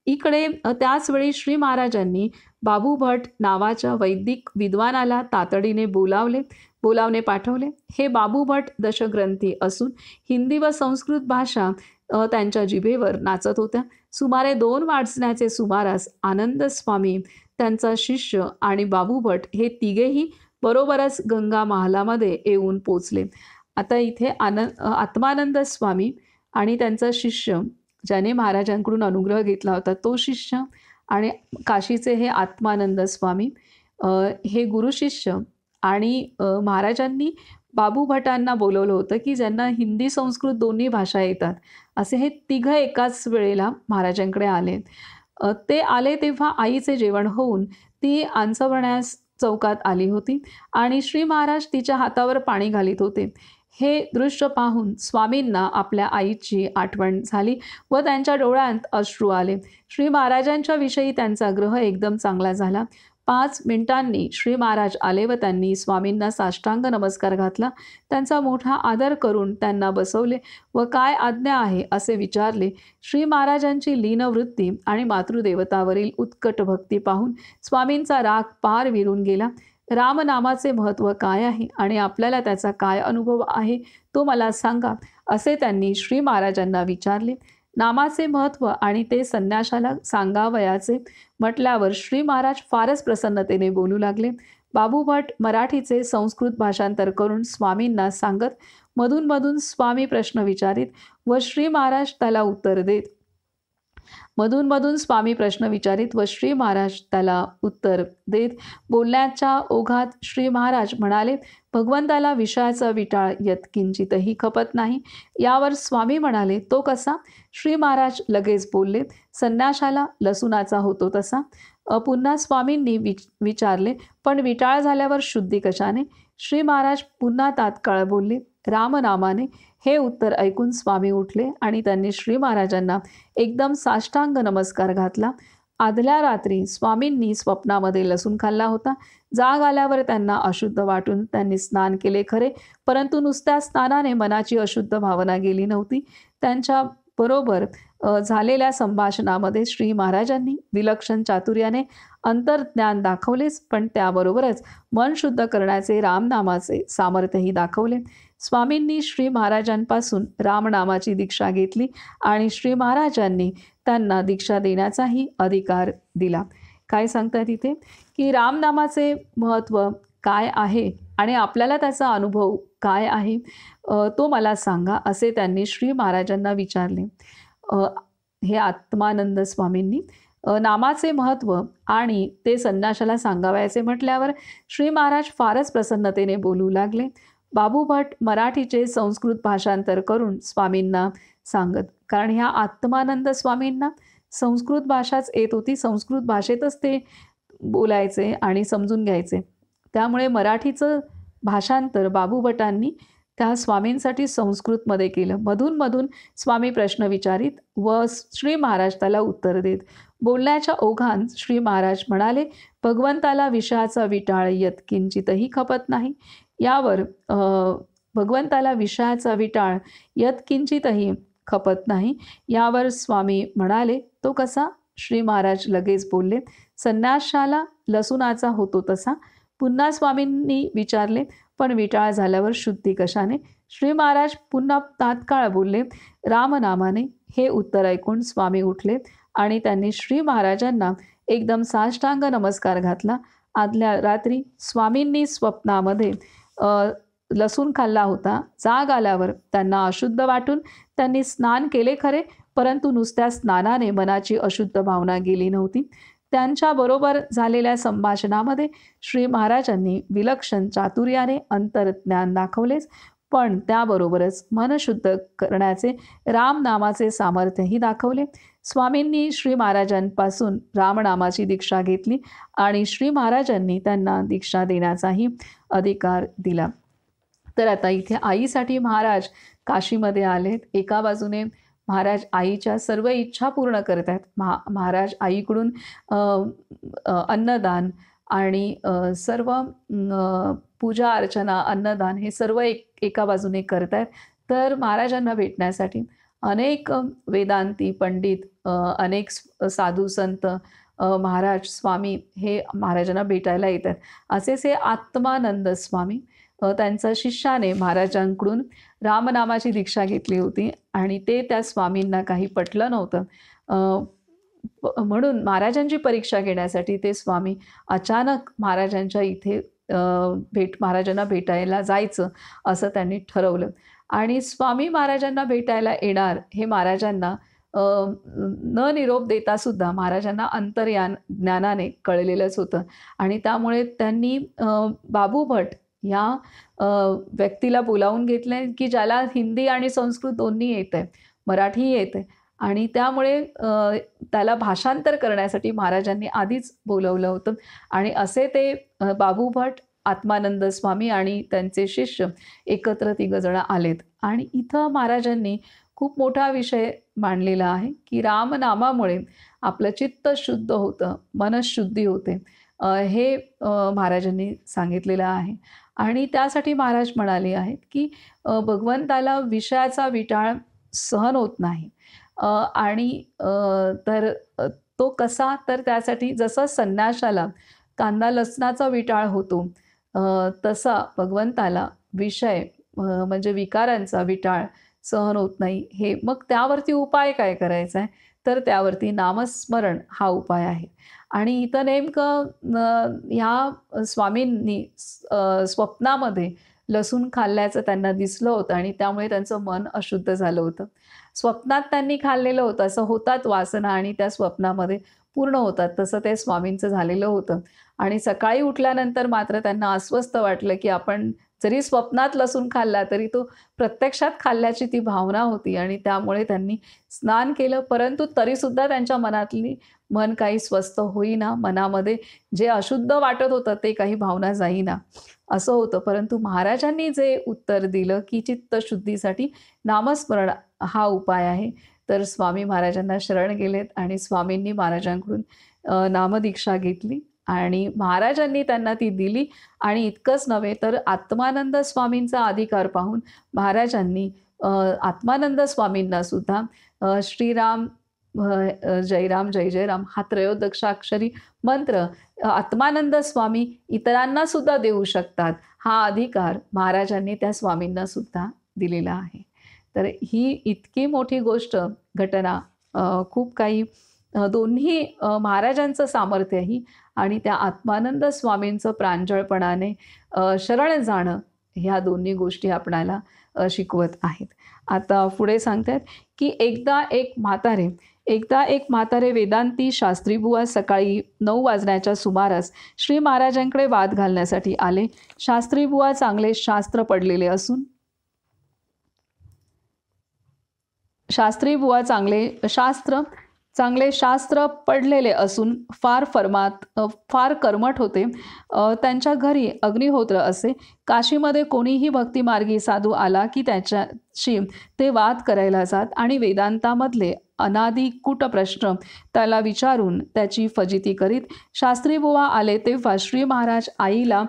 इकडे त्याच वेळी श्री महाराजांनी बाबू भट नावाच्या वैदिक विद्वानाला तातडीने बोलावणे पाठवले. हे बाबू भट दशग्रंथी असून हिंदी व संस्कृत भाषा त्यांच्या जिभेवर नाचत होत्या. सुमारे 2 वाजण्याचे सुमारास आनंद स्वामी, त्यांचा शिष्य आणि बाबू भट हे तिघेही बरोबरच गंगा महालामध्ये येऊन पोचले. आता इथे आत्मानंद स्वामी आणि त्यांचा शिष्य, ज्याने महाराजांकडून अनुग्रह घेतला होता तो शिष्य, आणि काशीचे हे आत्मानंद स्वामी हे गुरुशिष्य, आणि महाराजांनी बाबू भटांना बोलवलं होतं की ज्यांना हिंदी संस्कृत दोन्ही भाषा येतात, असे हे तिघं एकाच वेळेला महाराजांकडे आले. ते आले तेव्हा आईचे जेवण होऊन ती आंचवण्यास चौकात आली होती आणि श्री महाराज तिच्या हातावर पाणी घालीत होते. हे दृश्य पाहून स्वामींना आपल्या आईची आठवण झाली व त्यांच्या डोळ्यात अश्रू आले. श्री महाराजांच्या विषयी त्यांचा ग्रह एकदम चांगला झाला. 5 मिनिटांनी श्री महाराज आले व त्यांनी स्वामींना साष्टांग नमस्कार घातला. त्यांचा मोठा आदर करून त्यांना बसवले व काय आज्ञा आहे असे विचारले. श्री महाराजांची लीनवृत्ती आणि मातृदेवतावरील उत्कट भक्ती पाहून स्वामींचा राग पार विरून गेला. रामनामाचे महत्त्व काय आहे आणि आपल्याला त्याचा काय अनुभव आहे तो मला सांगा, असे त्यांनी श्री महाराजांना विचारले. नामाचे महत्त्व आणि ते संन्याशाला सांगावयाचे म्हटल्यावर श्री महाराज फारच प्रसन्नतेने बोलू लागले. बाबू भट मराठीचे संस्कृत भाषांतर करून स्वामींना सांगत, मधून स्वामी प्रश्न विचारित व श्री महाराज त्याला उत्तर देत. बोलण्याच्या ओघात श्री महाराज म्हणाले, भगवंताला विषयाचा विटाळ यत्किंचितही खपत नाही. यावर स्वामी म्हणाले, तो कसा? श्री महाराज लगेच बोलले, संन्याशाला लसूणाचा होतो तसा. पुन्हा स्वामींनी विचारले, पण विटाळ झाल्यावर शुद्धी कशाने? श्री महाराज पुन्हा तात्काळ बोलले, रामनामाने. हे उत्तर ऐकून स्वामी उठले आणि त्यांनी श्री महाराजांना एकदम साष्टांग नमस्कार घातला. आदल्या रात्री स्वामींनी स्वप्नामध्ये लसूण खाल्ला होता. जाग आल्यावर त्यांना अशुद्ध वाटून त्यांनी स्नान केले खरे, परंतु नुसत्या स्नानाने मनाची अशुद्ध भावना गेली नव्हती. त्यांच्या बरोबर झालेल्या संभाषणामध्ये श्री महाराजांनी विलक्षण चातुर्याने अंतर्ज्ञान दाखवलेच, पण त्याबरोबरच मन शुद्ध करण्याचे रामनामाचे सामर्थ्यही दाखवले. स्वामींनी श्री महाराजांपासून रामनामाची दीक्षा घेतली आणि श्री महाराजांनी त्यांना दीक्षा देण्याचाही अधिकार दिला. काय सांगतात इथे की रामनामाचे महत्त्व काय आहे आणि आपल्याला त्याचा अनुभव काय आहे तो मला सांगा, असे त्यांनी श्री महाराजांना विचारले. हे आत्मानंद स्वामींनी नामाचे महत्त्व आणि ते संन्याशाला सांगावयाचे म्हटल्यावर श्री महाराज फारच प्रसन्नतेने बोलू लागले. बाबू भट मराठीचे संस्कृत भाषांतर करून स्वामींना सांगत, कारण ह्या आत्मानंद स्वामींना संस्कृत भाषाच येत होती, संस्कृत भाषेतच ते बोलायचे आणि समजून घ्यायचे. त्यामुळे मराठीचं भाषांतर बाबू भटांनी त्या स्वामींसाठी संस्कृतमध्ये केलं. मधून मधून स्वामी प्रश्न विचारित व श्री महाराज त्याला उत्तर देत. बोलण्याच्या ओघात श्री महाराज म्हणाले, भगवंताला विषयाचा विटाळ यत्किंचितही खपत नाही. यावर भगवंताला विषयाचा विटाळ यत्किंचितही खपत नाही. यावर स्वामी म्हणाले, तो कसा? श्री महाराज लगेच बोलले, संन्याशाला लसूणाचा होतो तसा. पुन्हा स्वामींनी विचारले, पण विटाळ झाल्यावर शुद्धी कशाने? श्री महाराज पुन्हा तात्काळ बोलले, रामनामाने. हे उत्तर ऐकून स्वामी उठले आणि त्यांनी श्री महाराजांना एकदम साष्टांग नमस्कार घातला. आदल्या रात्री स्वामींनी स्वप्नामध्ये लसूण खाल्ला होता. जाग आल्यावर त्यांना अशुद्ध वाटून त्यांनी स्नान केले खरे, परंतु नुसत्या स्नानाने मनाची अशुद्ध भावना गेली नव्हती. त्यांच्याबरोबर झालेल्या संभाषणामध्ये श्री महाराजांनी विलक्षण चातुर्याने अंतर्ज्ञान दाखवलेच, पण त्याबरोबरच मन शुद्ध करण्याचे रामनामाचे सामर्थ्यही दाखवले. स्वामींनी श्री महाराजांपासून रामनामाची दीक्षा घेतली आणि श्री महाराजांनी त्यांना दीक्षा देण्याचाही अधिकार दिला. तर आता इथे आईसाठी महाराज काशीमध्ये आलेत. एका बाजूने महाराज आईच्या सर्व इच्छा पूर्ण करत आहेत. महाराज आईकडून अन्नदान आणि सर्व पूजा अर्चना, अन्नदान हे सर्व एका बाजूने करत आहेत. तर महाराजांना भेटण्यासाठी अनेक वेदांती पंडित, अनेक साधू संत, महाराज स्वामी हे महाराजांना भेटायला येतात. असेच हे आत्मानंद स्वामी, त्यांच्या शिष्याने महाराजांकडून रामनामाची दीक्षा घेतली होती आणि ते त्या स्वामींना काही पटलं नव्हतं. म्हणून महाराजांची परीक्षा घेण्यासाठी ते स्वामी अचानक महाराजांच्या इथे महाराजांना भेटायला जायचं असं त्यांनी ठरवलं. आणि स्वामी महाराजांना भेटायला येणार हे महाराजांना न निरोप देता सुद्धा महाराजांना ज्ञानाने कळलेलंच होतं. आणि त्यामुळे त्यांनी बाबू भट या व्यक्तीला बोलावून घेतले की ज्याला हिंदी आणि संस्कृत दोन्ही येत आहे, मराठी येत आहे, आणि त्यामुळे त्याला भाषांतर करण्यासाठी महाराजांनी आधीच बोलवलं होतं. आणि असे ते बाबू भट, आत्मानंद स्वामी आणि त्यांचे शिष्य एकत्र तिघजण आलेत. आणि इथं महाराजांनी खूप मोठा विषय मांडलेला आहे की रामनामामुळे आपलं चित्त शुद्ध होतं, मनशुद्धी होते, हे महाराजांनी सांगितलेलं आहे. आणि त्यासाठी महाराज म्हणाले आहेत की भगवंताला विषयाचा विटाळ सहन होत नाही. आणि तर तो कसा? तर त्यासाठी जसं संन्याशाला कांदा लसणाचा विटाळ होतो, तसा भगवंताला विषय म्हणजे विकारांचा विटाळ सहन होत नाही. हे मग त्यावरती उपाय काय करायचा आहे? तर त्यावरती नामस्मरण हा उपाय आहे. आणि इथं नेमकं ह्या स्वामींनी स्वप्नामध्ये लसूण खाल्ल्याचं त्यांना दिसलं होतं आणि त्यामुळे त्यांचं मन अशुद्ध झालं होतं. स्वप्नात त्यांनी खाल्लेलं होतं, असं होतात वासना आणि त्या स्वप्नामध्ये पूर्ण होतात, तसं ते स्वामींचं झालेलं होतं. आणि सकाळी उठल्यानंतर मात्र त्यांना अस्वस्थ वाटलं की आपण जरी स्वप्नात लसूण खाल्ला तरी तो प्रत्यक्षात खाल्ल्याची ती भावना होती. आणि त्यामुळे त्यांनी स्नान केलं, परंतु तरीसुद्धा त्यांच्या मन काही स्वस्थ होईना. मनामध्ये जे अशुद्ध वाटत होतं ते काही भावना जाईना असं होतं. परंतु महाराजांनी जे उत्तर दिलं की चित्तशुद्धीसाठी नामस्मरण हा उपाय आहे, तर स्वामी महाराजांना शरण गेलेत आणि स्वामींनी महाराजांकडून नामदीक्षा घेतली आणि महाराजांनी त्यांना ती दिली. आणि इतकंच नव्हे तर आत्मानंद स्वामींचा अधिकार पाहून महाराजांनी आत्मानंद स्वामींना सुद्धा श्रीराम जय राम जय जय राम हा त्रयोदशाक्षरी मंत्र आत्मानंद स्वामी इतरांना सुद्धा देऊ शकतात, हा अधिकार महाराजांनी त्या स्वामींना सुद्धा दिलेला आहे. तर ही इतकी मोठी गोष्ट, घटना, खूप काही दोन्ही महाराजांचं सामर्थ्यही आणि त्या आत्मानंद स्वामींचं प्रांजळपणाने शरण जाणं, ह्या दोन्ही गोष्टी आपणाला शिकवत आहेत. आता पुढे सांगतात की एकदा एक म्हातारे एकदा एक म्हातारे वेदांती शास्त्रीबुवा सकाळी 9 वाजण्याच्या सुमारास श्री महाराजांकडे वाद घालण्यासाठी आले. शास्त्रीबुवा चांगले शास्त्र पडलेले असून चांगले शास्त्र पडलेले असून फार कर्मठ होते. त्यांच्या घरी अग्निहोत्र असे. काशीमध्ये कोणीही भक्तिमार्गी साधू आला की त्याच्याशी ते वाद करायला जात आणि वेदांतामधले अनादिकूट प्रश्न त्याला विचारून त्याची फजिती करीत. शास्त्रीबुवा आले तेव्हा श्री महाराज आईला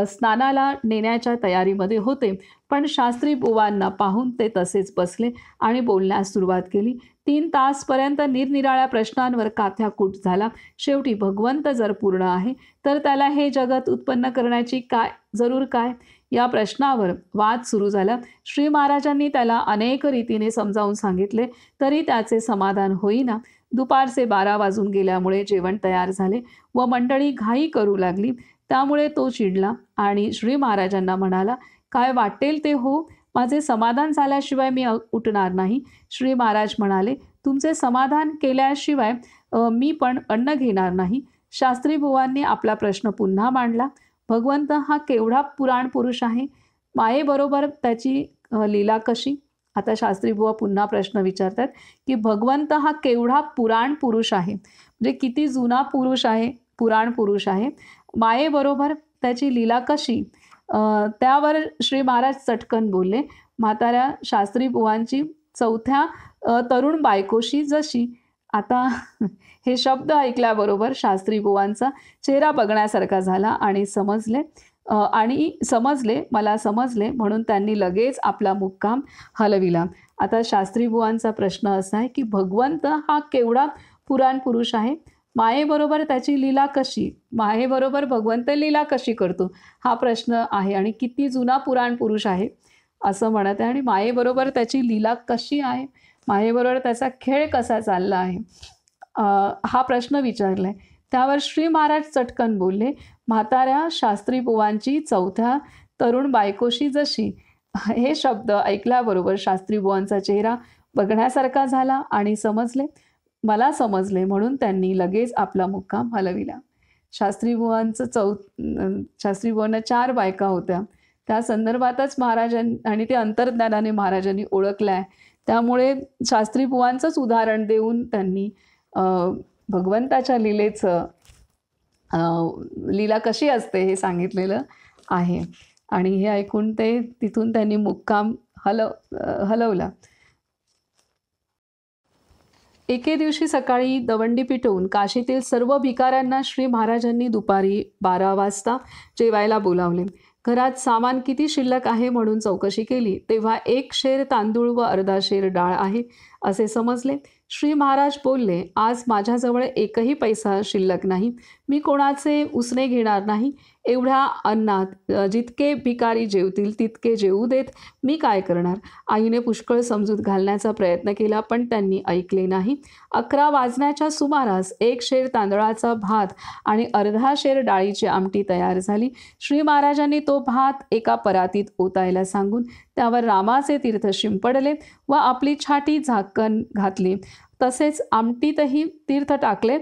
स्नानाला नेण्याच्या तयारीमध्ये होते, पण शास्त्रीबुवांना पाहून ते तसेच बसले आणि बोलण्यास सुरुवात केली. 3 तासपर्यंत निरनिराळ्या प्रश्नांवर काथ्याकूट झाला. शेवटी भगवंत जर पूर्ण आहे तर त्याला हे जगत उत्पन्न करण्याची जरूर काय या प्रश्नावर वाद सुरू झाला. श्री महाराजांनी त्याला अनेक रीतीने समजावून सांगितले तरी त्याचे समाधान होईना. दुपारचे 12 वाजून गेल्यामुळे जेवण तयार झाले व मंडळी घाई करू लागली. त्यामुळे तो चिडला आणि श्री महाराजांना म्हणाला, काय वाटेल ते हो, माझे समाधान झाल्याशिवाय मी उठणार नाही. श्री महाराज म्हणाले, तुमचे समाधान केल्याशिवाय मी पण अन्न घेणार नाही. शास्त्रीबुवांनी आपला प्रश्न पुन्हा मांडला. भगवंत हा केवढा पुराण पुरुष आहे, मायेबरोबर त्याची लीला कशी? आता शास्त्रीबुवा पुन्हा प्रश्न विचारतात की भगवंत हा केवढा पुराण पुरुष आहे, म्हणजे किती जुना पुरुष आहे, पुराण पुरुष आहे, मायेबरोबर त्याची लीला कशी? त्यावर श्री महाराज चटकन बोलले, म्हाताऱ्या शास्त्रीबुवांची 4थ्या तरुण बायकोशी जशी. आता हे शब्द ऐकल्याबरोबर शास्त्रीबुवांचा चेहरा बघण्यासारखा झाला आणि मला समजले म्हणून त्यांनी लगेच आपला मुक्काम हलविला. आता शास्त्रीबुवांचा प्रश्न असा आहे की भगवंत हा केवढा पुराण पुरुष आहे, मायेबरोबर त्याची लीला कशी? मायेबरोबर भगवंत लीला कशी करतो हा प्रश्न आहे आणि किती जुना पुराण पुरुष आहे असं म्हणत आहे आणि मायेबरोबर त्याची लीला कशी आहे, मायेबरोबर त्याचा खेळ कसा चालला आहे हा प्रश्न विचारलाय. त्यावर श्री महाराज चटकन बोलले, म्हाताऱ्या शास्त्रीबुवांची 4थ्या तरुण बायकोशी जशी. हे शब्द ऐकल्याबरोबर शास्त्रीबुवांचा चेहरा बघण्यासारखा झाला आणि मला समजले म्हणून त्यांनी लगेच आपला मुक्काम हलविला. शास्त्रीबुवांना 4 बायका होत्या. त्या संदर्भातच आणि ते अंतर्ज्ञानाने महाराजांनी ओळखलंय. त्यामुळे शास्त्रीबुवांचंच उदाहरण देऊन त्यांनी भगवंताच्या लीला कशी असते हे सांगितलेलं आहे आणि हे ऐकून तिथून त्यांनी मुक्काम हलवला. एके दिवशी सकाळी दवंडी पिटवून काशीतील सर्व भिकाऱ्यांना श्री महाराजांनी दुपारी 12 वाजता जेवायला बोलावले. घरात सामान किती शिल्लक आहे म्हणून चौकशी केली तेव्हा 1 शेर तांदूळ व अर्धा शेर डाळ आहे असे समजले. श्री महाराज बोलले, आज माझ्याजवळ एकही पैसा शिल्लक नाही. मी कोणाचे उसने घेणार नाही. एवढ्या अन्नात जितके भिकारी जेवतील तितके जेवू देत. मी काय करणार? आईने पुष्कळ समजूत घालण्याचा प्रयत्न केला पण त्यांनी ऐकले नाही. 11 वाजण्याच्या सुमारास 1 शेर तांदळाचा भात आणि अर्धा शेर डाळीची आमटी तयार झाली. श्री महाराजांनी तो भात एका परातीत ओतायला सांगून त्यावर रामाचे तीर्थ शिंपडले व आपली छाटी झाकण घातली. तसेच आमटीतही तीर्थ टाकले.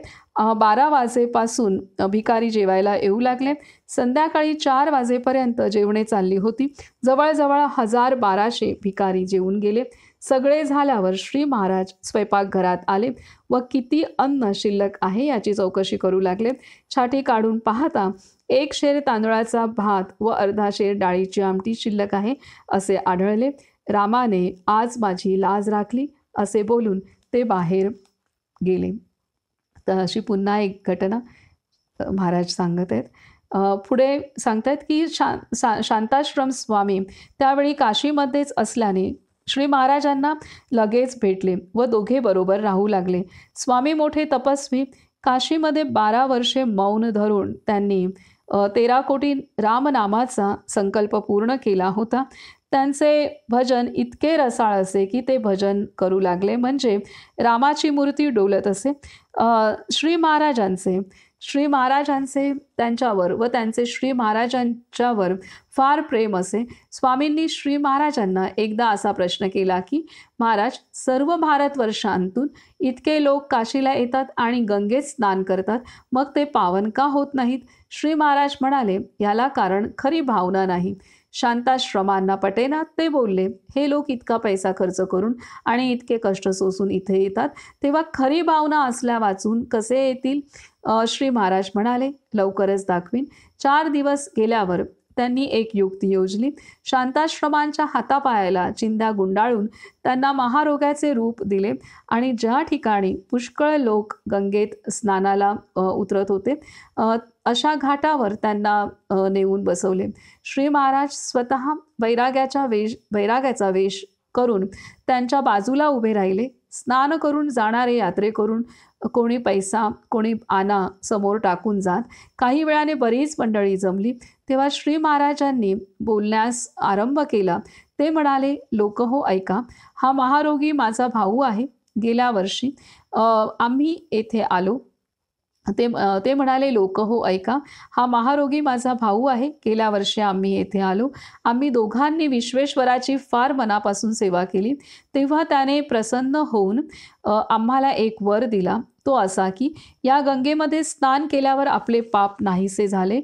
12 वाजेपासून भिकारी जेवायला येऊ लागले. संध्याकाळी 4 वाजेपर्यंत जेवणे चालली होती. जवळजवळ 1200 भिकारी जेवून गेले. सगळे झाल्यावर श्री महाराज स्वयंपाकघरात आले व किती अन्न शिल्लक आहे याची चौकशी करू लागले. छाटी काढून पाहता 1 शेर तांदळाचा भात व अर्धा शेर डाळीची आमटी शिल्लक आहे असे आढळले. रामाने आज माझी लाज राखली असे बोलून ते बाहेर गेले. तर अशी पुन्हा एक घटना महाराज सांगत आहेत. पुढे सांगतात की शांताश्रम स्वामी त्यावेळी काशीमध्येच असल्याने श्री महाराजांना लगेच भेटले व दोघे बरोबर राहू लागले. स्वामी मोठे तपस्वी. काशीमध्ये 12 वर्षे मौन धरून त्यांनी 13 कोटी रामनामाचा संकल्प पूर्ण केला होता. त्यांचे भजन इतके रसाळ असे की ते भजन करू लागले म्हणजे रामाची मूर्ती डोलत असे. श्री महाराजांचे श्री महाराजांचे त्यांच्यावर व त्यांचे श्री महाराजांच्यावर फार प्रेम असे. स्वामींनी श्री महाराजांना एकदा असा प्रश्न केला की, महाराज, सर्व भारतवर्षांतून इतके लोक काशीला येतात आणि गंगेत स्नान करतात, मग ते पावन का होत नाहीत? श्री महाराज म्हणाले, याला कारण खरी भावना नाही. शांताश्रमांना पटेना ते बोलले, हे लोक इतका पैसा खर्च करून आणि इतके कष्ट सोसून इथे येतात, तेव्हा खरी भावना असल्या वाचून कसे येतील? श्री महाराज म्हणाले, लवकरच दाखवीन. 4 दिवस गेल्यावर त्यांनी एक युक्ती योजली. शांताश्रमांच्या हातापायाला चिंध्या गुंडाळून त्यांना महारोग्याचे रूप दिले आणि ज्या ठिकाणी पुष्कळ लोक गंगेत स्नानाला उतरत होते अशा घाटावर त्यांना नेऊन बसवले. श्री महाराज स्वतः वैराग्याचा वेश करून त्यांच्या बाजूला उभे राहिले. स्नान करून जाणारे यात्रेकरून कोणी पैसा कोणी आना समोर टाकून जात. काही वेळाने बरीच मंडळी जमली. तेव्हा श्री महाराजांनी बोलण्यास आरंभ केला. ते म्हणाले, लोक हो ऐका, हा महारोगी माझा भाऊ आहे. गेल्या वर्षी आम्ही येथे आलो. ते म्हणाले, लोक हो ऐका, हा महारोगी माझा भाऊ आहे. गेल्या वर्षी आम्ही येथे आलो. आम्ही दोघांनी विश्वेश्वराची फार मनापासून सेवा केली. तेव्हा त्याने प्रसन्न होऊन आम्हाला एक वर दिला. तो असा की या गंगेमध्ये स्नान केल्यावर आपले पाप नाहीसे झाले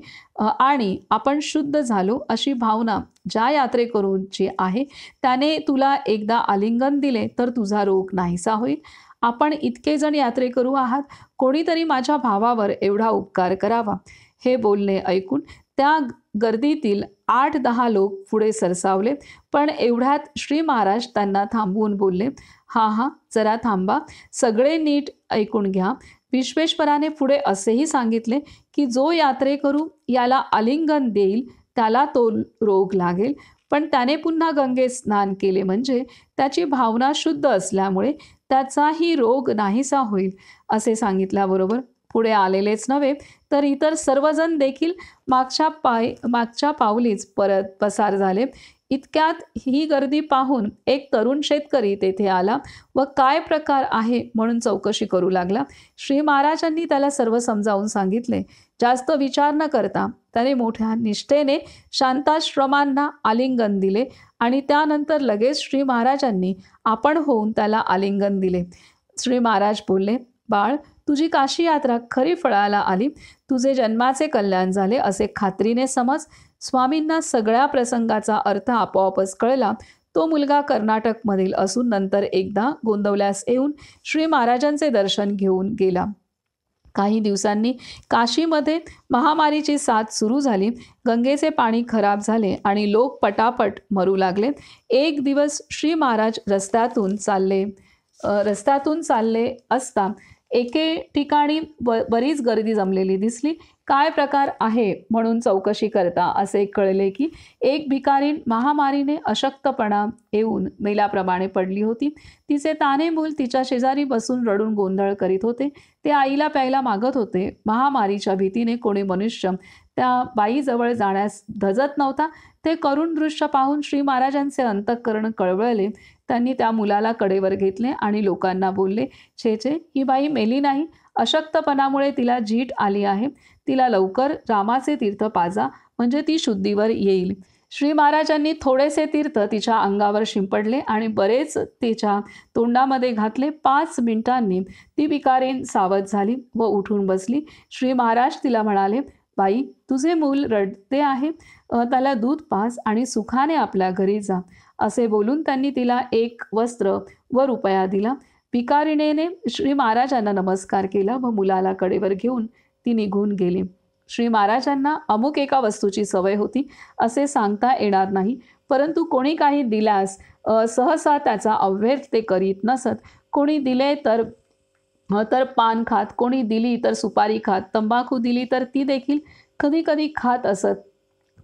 आणि आपण शुद्ध झालो अशी भावना ज्या यात्रेकरूंची आहे त्याने तुला एकदा आलिंगन दिले तर तुझा रोग नाहीसा होईल. आपण इतके जण यात्रेकरू आहात, कोणीतरी माझ्या भावावर एवढा उपकार करावा. हे बोलणे ऐकून त्या गर्दीतील 8-10 लोक पुढे सरसावले. पण एवढ्यात श्री महाराज त्यांना थांबवून बोलले, हा जरा थांबा, सगळे नीट ऐकून घ्या. विश्वेश्वराने पुढे असेही सांगितले की जो यात्रेकरू याला आलिंगन देईल त्याला तो रोग लागेल, पण त्याने पुन्हा गंगेत स्नान केले म्हणजे त्याची भावना शुद्ध असल्यामुळे त्याचाही रोग नाहीसा होईल. असे सांगितल्याबरोबर पुढे आलेलेच नव्हे तर इतर सर्वजण देखील मागच्या पावलीच परत पसार झाले. इतक्यात ही गर्दी पाहून एक तरुण शेतकरी तेथे आला व काय प्रकार आहे म्हणून चौकशी करू लागला. श्री महाराजांनी त्याला सर्व समजावून सांगितले. जास्त विचार न करता त्याने मोठ्या निष्ठेने शांताश्रमांना आलिंगन दिले आणि त्यानंतर लगेच श्री महाराजांनी आपण होऊन त्याला आलिंगन दिले. श्री महाराज बोलले, बाळ, तुझी काशी यात्रा खरी फळाला आली. तुझे जन्माचे कल्याण झाले असे खात्रीने समज. स्वामींना सगळ्या प्रसंगाचा अर्थ आपोआपच कळला. तो मुलगा कर्नाटकमधील असून नंतर एकदा गोंदवल्यास येऊन श्री महाराजांचे दर्शन घेऊन गेला. काही दिवसांनी काशीमध्ये महामारीची साथ सुरू झाली. गंगेचे पाणी खराब झाले आणि लोक पटापट मरू लागले. एक दिवस श्री महाराज रस्त्यातून चालले असता एके ठिकाणी बरीच गर्दी जमलेली दिसली. काय प्रकार आहे म्हणून चौकशी करता असे कळले की एक भिकारीण महामारीने अशक्तपणा येऊन मेल्याप्रमाणे पडली होती. तिचे ताने मूल तिच्या शेजारी बसून रडून गोंधळ करीत होते. ते आईला प्यायला मागत होते. महामारीच्या भीतीने कोणी मनुष्य त्या बाईजवळ जाण्यास धजत नव्हता. ते करुण दृश्य पाहून श्री महाराजांचे अंतःकरण कळवळले. त्यांनी त्या मुलाला कडेवर घेतले आणि लोकांना बोलले, छे, ही बाई मेली नाही. अशक्तपणामुळे तिला जीट आली आहे. तिला लवकर रामाचे तीर्थ पाजा, म्हणजे ती शुद्धीवर येईल. श्री महाराजांनी थोडेसे तीर्थ तिच्या अंगावर शिंपडले आणि बरेच तिच्या तोंडामध्ये घातले. 5 मिनिटांनी ती भिकारीण सावध झाली व उठून बसली. श्री महाराज तिला म्हणाले, बाई, तुझे मूल रडते आहे, त्याला दूध पाज आणि सुखाने आपल्या घरी जा. असे बोलून त्यांनी तिला 1 वस्त्र व रुपया दिला. भिकारिणीने श्री महाराजांना नमस्कार केला व मुलाला कडेवर घेऊन ती निघून गेली. श्री महाराजांना अमुक एका वस्तूची सवय होती असे सांगता येणार नाही, परंतु कोणी काही दिल्यास सहसा त्याचा अव्यर्थ ते करीत नसत. कोणी दिले तर पान खात, कोणी दिली तर सुपारी खात, तंबाखू दिली तर ती देखील कधी कधी खात असत.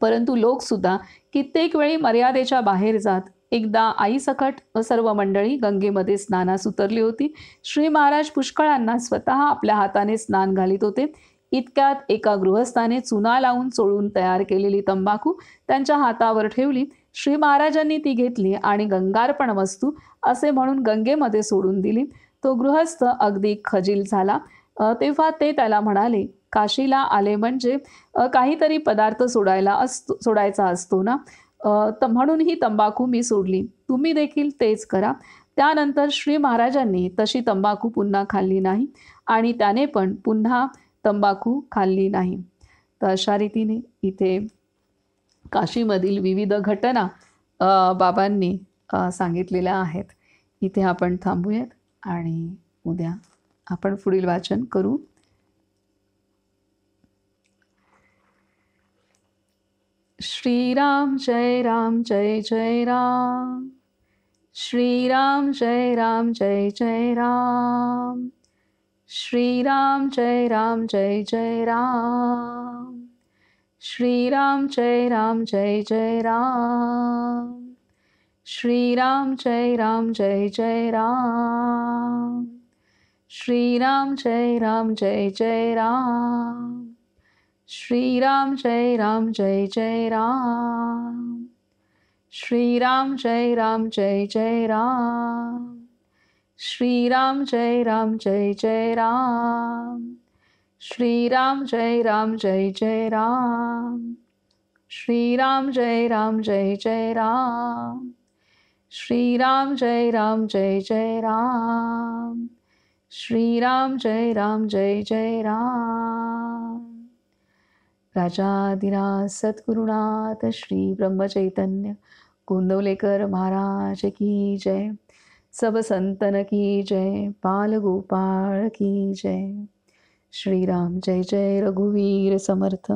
परंतु लोकसुद्धा कित्येक वेळी मर्यादेच्या बाहेर जात. एकदा आईसकट सर्व मंडळी गंगेमध्ये स्नानास उतरली होती. श्री महाराज पुष्कळांना स्वतः आपल्या हाताने स्नान घालीत होते. इतक्यात एका गृहस्थाने चुना लावून चोळून तयार केलेली तंबाखू त्यांच्या हातावर ठेवली. श्री महाराजांनी ती घेतली आणि गंगार्पण वस्तू असे म्हणून गंगेमध्ये सोडून दिली. तो गृहस्थ अगदी खजील झाला. तेव्हा ते त्याला म्हणाले, काशीला आले म्हणजे काहीतरी पदार्थ सोडायचा असतो ना, म्हणून ही तंबाखू मी सोडली. तुम्ही देखील तेच करा. त्यानंतर श्री महाराजांनी तशी तंबाखू पुन्हा खाल्ली नाही आणि त्याने पण पुन्हा तंबाखू खाल्ली नाही. तर अशा रीतीने इथे काशीमधील विविध घटना बाबांनी सांगितलेल्या आहेत. इथे आपण थांबूयात आणि उद्या आपण पुढील वाचन करू. श्रीराम जय राम जय जय राम. श्रीराम जय राम जय जय राम. श्रीराम जय राम जय जय राम. श्रीराम जय राम जय जय राम. श्रीराम जय राम जय जय राम. श्रीराम जय राम जय जय राम. श्रीराम जय राम जय जय राम. श्रीराम जय राम जय जय राम. श्रीराम जय राम जय जय राम. श्रीराम जय राम जय जय राम. श्रीराम जय राम जय जय राम. श्रीराम जय राम जय जय राम. श्रीराम जय राम जय जय राम. राजाधिराज सद्गुरुनाथ श्री ब्रह्मचैतन्य गोंदवलेकर महाराज की जय. सब संतन की जय. बाल गोपाळ की जय. श्रीराम जय जय रघुवीर समर्थ.